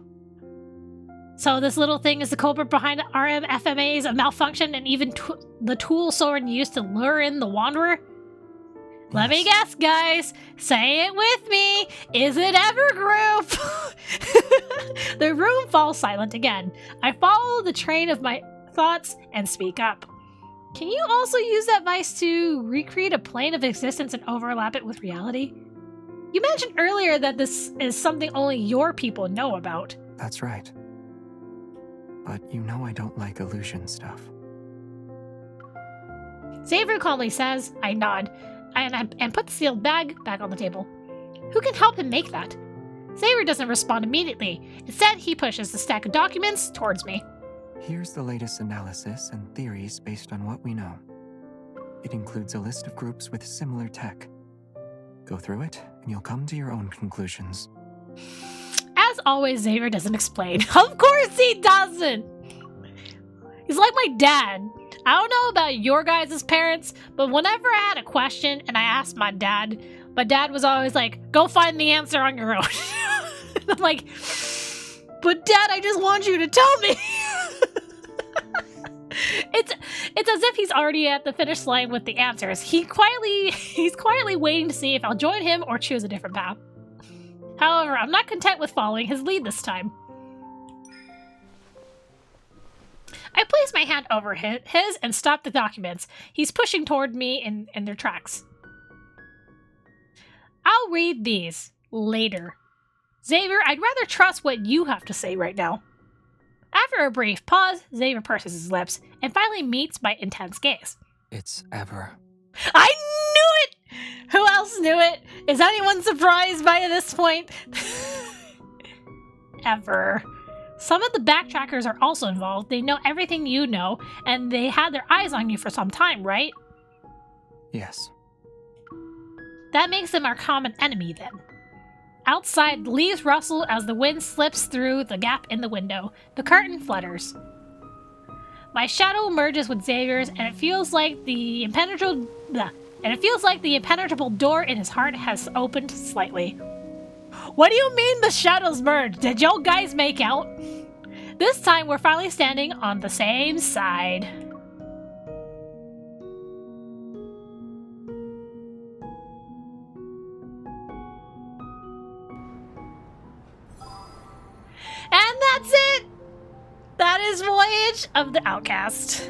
So this little thing is the culprit behind RMFMA's malfunction and even the tool Soren used to lure in the Wanderer? Yes. Let me guess, guys. Say it with me. Is it Evergroup? The room falls silent again. I follow the train of my thoughts and speak up. Can you also use that device to recreate a plane of existence and overlap it with reality? You mentioned earlier that this is something only your people know about. That's right. But you know I don't like illusion stuff. Xavier calmly says, I nod, and put the sealed bag back on the table. Who can help him make that? Xavier doesn't respond immediately. Instead, he pushes the stack of documents towards me. Here's the latest analysis and theories based on what we know. It includes a list of groups with similar tech. Go through it, and you'll come to your own conclusions. As always, Xavier doesn't explain. Of course he doesn't! He's like my dad. I don't know about your guys' parents, but whenever I had a question and I asked my dad was always like, go find the answer on your own. I'm like, but Dad, I just want you to tell me. It's as if he's already at the finish line with the answers. He's quietly waiting to see if I'll join him or choose a different path. However, I'm not content with following his lead this time. I place my hand over his and stop the documents. He's pushing toward me in their tracks. I'll read these later. Xavier, I'd rather trust what you have to say right now. After a brief pause, Xavier purses his lips and finally meets my intense gaze. It's Ever. I knew it! Who else knew it? Is anyone surprised by this point? Ever. Some of the backtrackers are also involved. They know everything you know, and they had their eyes on you for some time, right? Yes. That makes them our common enemy, then. Outside, the leaves rustle as the wind slips through the gap in the window. The curtain flutters. My shadow merges with Xavier's, and it feels like the impenetrable door in his heart has opened slightly. What do you mean the shadows merge? Did you guys make out? This time we're finally standing on the same side. And that's it! That is Voyage of the Outcast.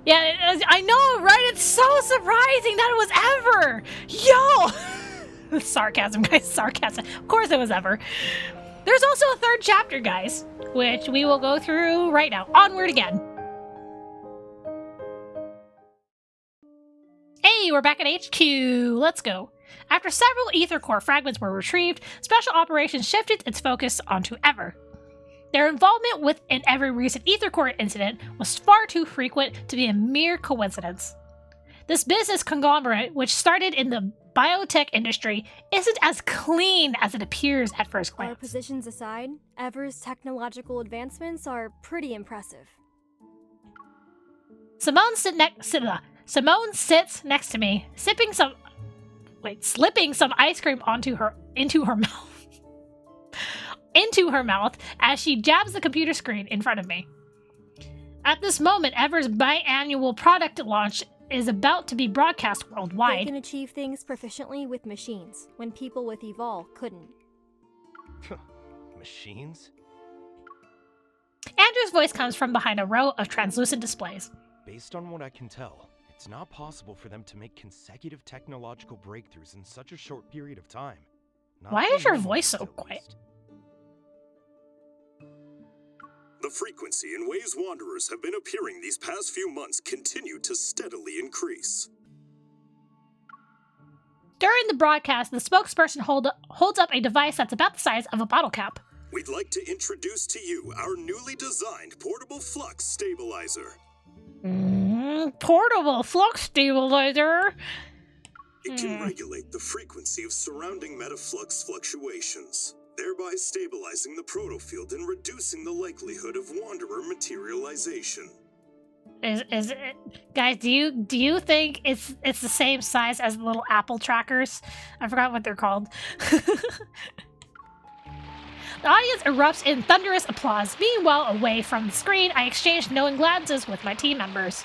Yeah, I know, right? It's so surprising that it was Ever! Yo! Sarcasm, guys, sarcasm. Of course it was Ever. There's also a third chapter, guys, which we will go through right now. Onward again. Hey, Hey, we're back at HQ. Let's go. After several ether core fragments were retrieved, Special Operations shifted its focus onto Ever. Their involvement in every recent ether core incident was far too frequent to be a mere coincidence. This business conglomerate, which started in the biotech industry, isn't as clean as it appears at first glance. Our positions aside, Ever's technological advancements are pretty impressive. Simone sits next to me, slipping some ice cream into her mouth as she jabs the computer screen in front of me. At this moment, Ever's biannual product launch is about to be broadcast worldwide. They can achieve things proficiently with machines, when people with Evolve couldn't. Machines? Andrew's voice comes from behind a row of translucent displays. Based on what I can tell, it's not possible for them to make consecutive technological breakthroughs in such a short period of time. Why is your voice so quiet? The frequency in ways Wanderers have been appearing these past few months continue to steadily increase. During the broadcast, the spokesperson holds up a device that's about the size of a bottle cap. We'd like to introduce to you our newly designed portable flux stabilizer. Portable flux stabilizer? It can regulate the frequency of surrounding metaflux fluctuations, thereby stabilizing the protofield and reducing the likelihood of Wanderer materialization. Is it, guys? Do you think it's the same size as the little Apple trackers? I forgot what they're called. The audience erupts in thunderous applause. Meanwhile, away from the screen, I exchange knowing glances with my team members.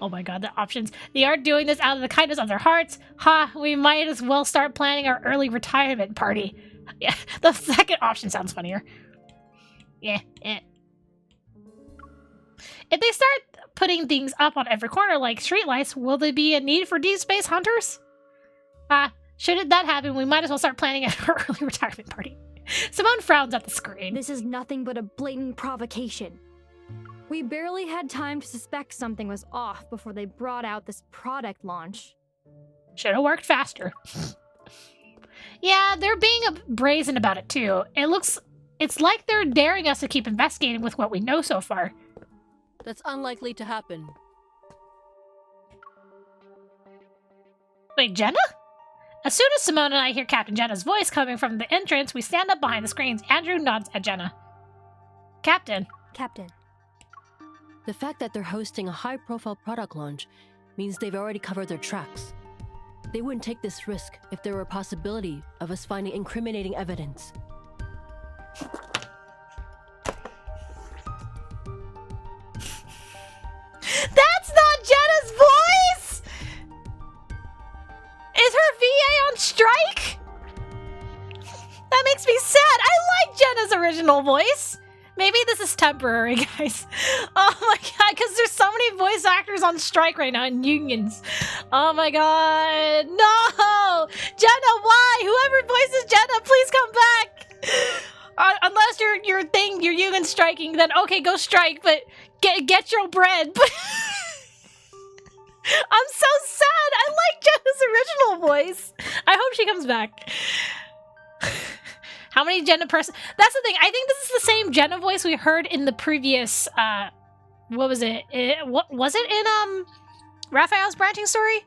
Oh my god, the options. They are doing this out of the kindness of their hearts. Ha, we might as well start planning our early retirement party. Yeah, the second option sounds funnier. Yeah. If they start putting things up on every corner like streetlights, will there be a need for Deepspace hunters? Should that happen, we might as well start planning our early retirement party. Simone frowns at the screen. This is nothing but a blatant provocation. We barely had time to suspect something was off before they brought out this product launch. Should have worked faster. Yeah, they're being brazen about it too. It's like they're daring us to keep investigating with what we know so far. That's unlikely to happen. Wait, Jenna? As soon as Simone and I hear Captain Jenna's voice coming from the entrance, we stand up behind the screens. Andrew nods at Jenna. Captain. The fact that they're hosting a high-profile product launch means they've already covered their tracks. They wouldn't take this risk if there were a possibility of us finding incriminating evidence. That's not Jenna's voice! Is her VA on strike? That makes me sad. I like Jenna's original voice. Maybe this is temporary, guys. Oh my god, because there's so many voice actors on strike right now in unions. Oh my god. No! Jenna, why? Whoever voices Jenna, please come back. Unless your union striking, then okay, go strike, but get your bread. I'm so sad. I like Jenna's original voice. I hope she comes back. How many Jenna That's the thing. I think this is the same Jenna voice we heard in the previous, what was it? What was it in, Raphael's branching story?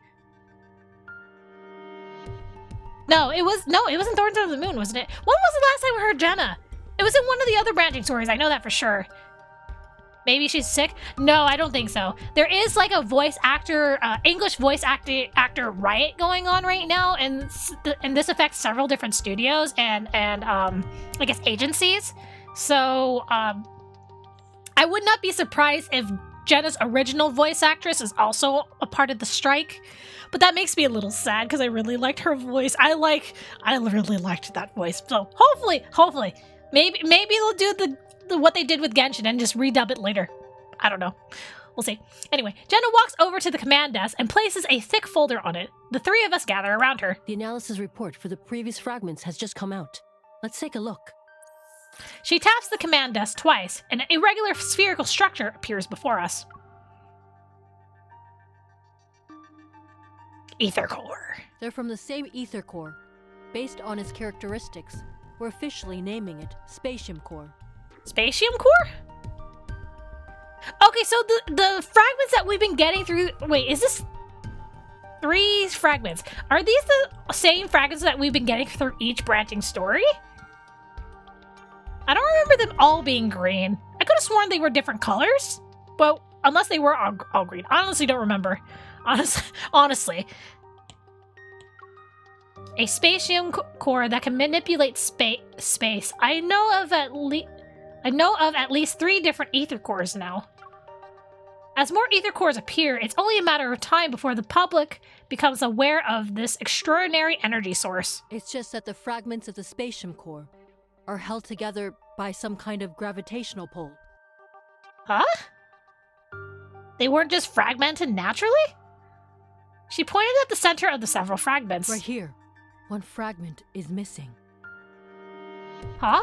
No, it was in Thorns of the Moon, wasn't it? When was the last time we heard Jenna? It was in one of the other branching stories. I know that for sure. Maybe she's sick? No, I don't think so. There is like a voice actor, English voice actor riot going on right now, and this affects several different studios and I guess agencies. So I would not be surprised if Jenna's original voice actress is also a part of the strike. But that makes me a little sad because I really liked her voice. I really liked that voice. So hopefully, maybe they'll do what they did with Genshin and just redub it later. I don't know. We'll see. Anyway, Jenna walks over to the command desk and places a thick folder on it. The three of us gather around her. The analysis report for the previous fragments has just come out. Let's take a look. She taps the command desk twice, and an irregular spherical structure appears before us. Ether core. They're from the same ether core. Based on its characteristics, we're officially naming it Spatium Core. Spatium core? Okay, so the fragments that we've been getting through... Wait, is this 3 fragments? Are these the same fragments that we've been getting through each branching story? I don't remember them all being green. I could have sworn they were different colors, but unless they were all green. I honestly don't remember. Honestly. A spatium core that can manipulate space. I know of at least 3 different ether cores now. As more ether cores appear, it's only a matter of time before the public becomes aware of this extraordinary energy source. It's just that the fragments of the Spatium Core are held together by some kind of gravitational pull. Huh? They weren't just fragmented naturally? She pointed at the center of the several fragments. Right here. One fragment is missing. Huh?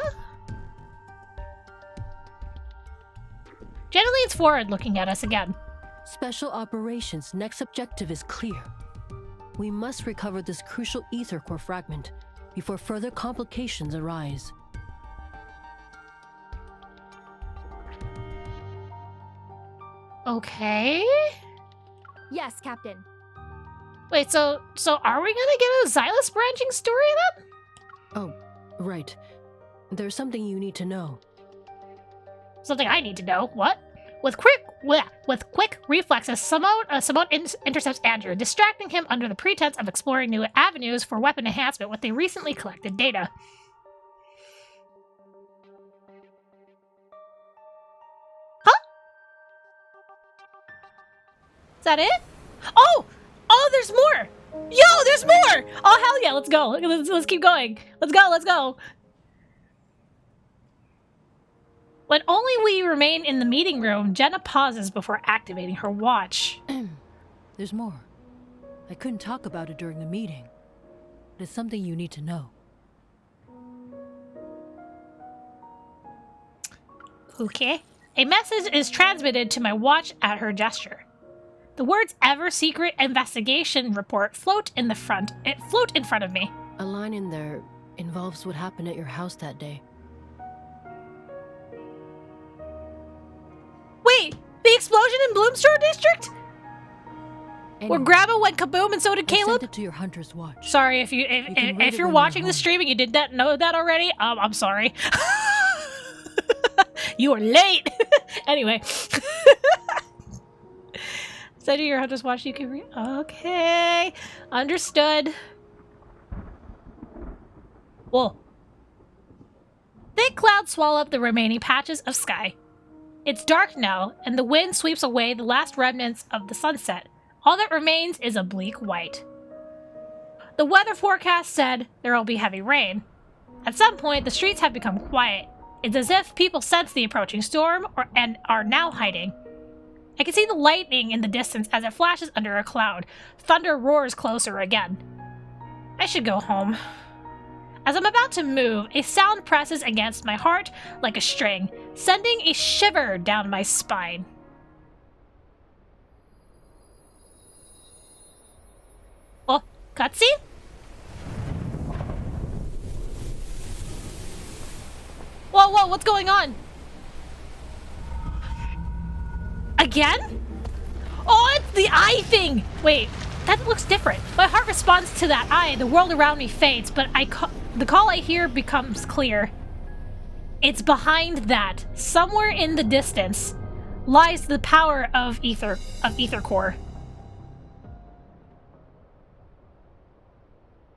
Jenna leans forward, looking at us again. Special Operations' next objective is clear. We must recover this crucial ether core fragment before further complications arise. Okay. Yes, Captain. Wait, so are we gonna get a Xylus branching story then? Oh, right. There's something you need to know. Something I need to know. What? With quick reflexes, Simone intercepts Andrew, distracting him under the pretense of exploring new avenues for weapon enhancement with the recently collected data. Huh? Is that it? Oh, there's more! Yo, there's more! Oh, hell yeah, let's go. Let's keep going. Let's go. When only we remain in the meeting room, Jenna pauses before activating her watch. There's more. I couldn't talk about it during the meeting. But it's something you need to know. Okay. A message is transmitted to my watch at her gesture. The words "Ever Secret Investigation Report" float in front of me. A line in there involves what happened at your house that day. Wait, the explosion in Bloomstar District? Anyway, where Grandma went kaboom and so did Caleb? I sent it to your hunter's watch. Sorry, if you're watching the stream and you did not know that already, I'm sorry. You are late. Anyway. Send you your hunter's watch, you can read. Okay. Understood. Whoa. Thick clouds swallow up the remaining patches of sky. It's dark now, and the wind sweeps away the last remnants of the sunset. All that remains is a bleak white. The weather forecast said there will be heavy rain. At some point, the streets have become quiet. It's as if people sense the approaching storm and are now hiding. I can see the lightning in the distance as it flashes under a cloud. Thunder roars closer again. I should go home. As I'm about to move, a sound presses against my heart like a string, sending a shiver down my spine. Oh, cutscene? Whoa, what's going on? Again? Oh, it's the eye thing! Wait, that looks different. My heart responds to that eye. The world around me fades, but the call I hear becomes clear. It's behind that, somewhere in the distance, lies the power of Ether Core.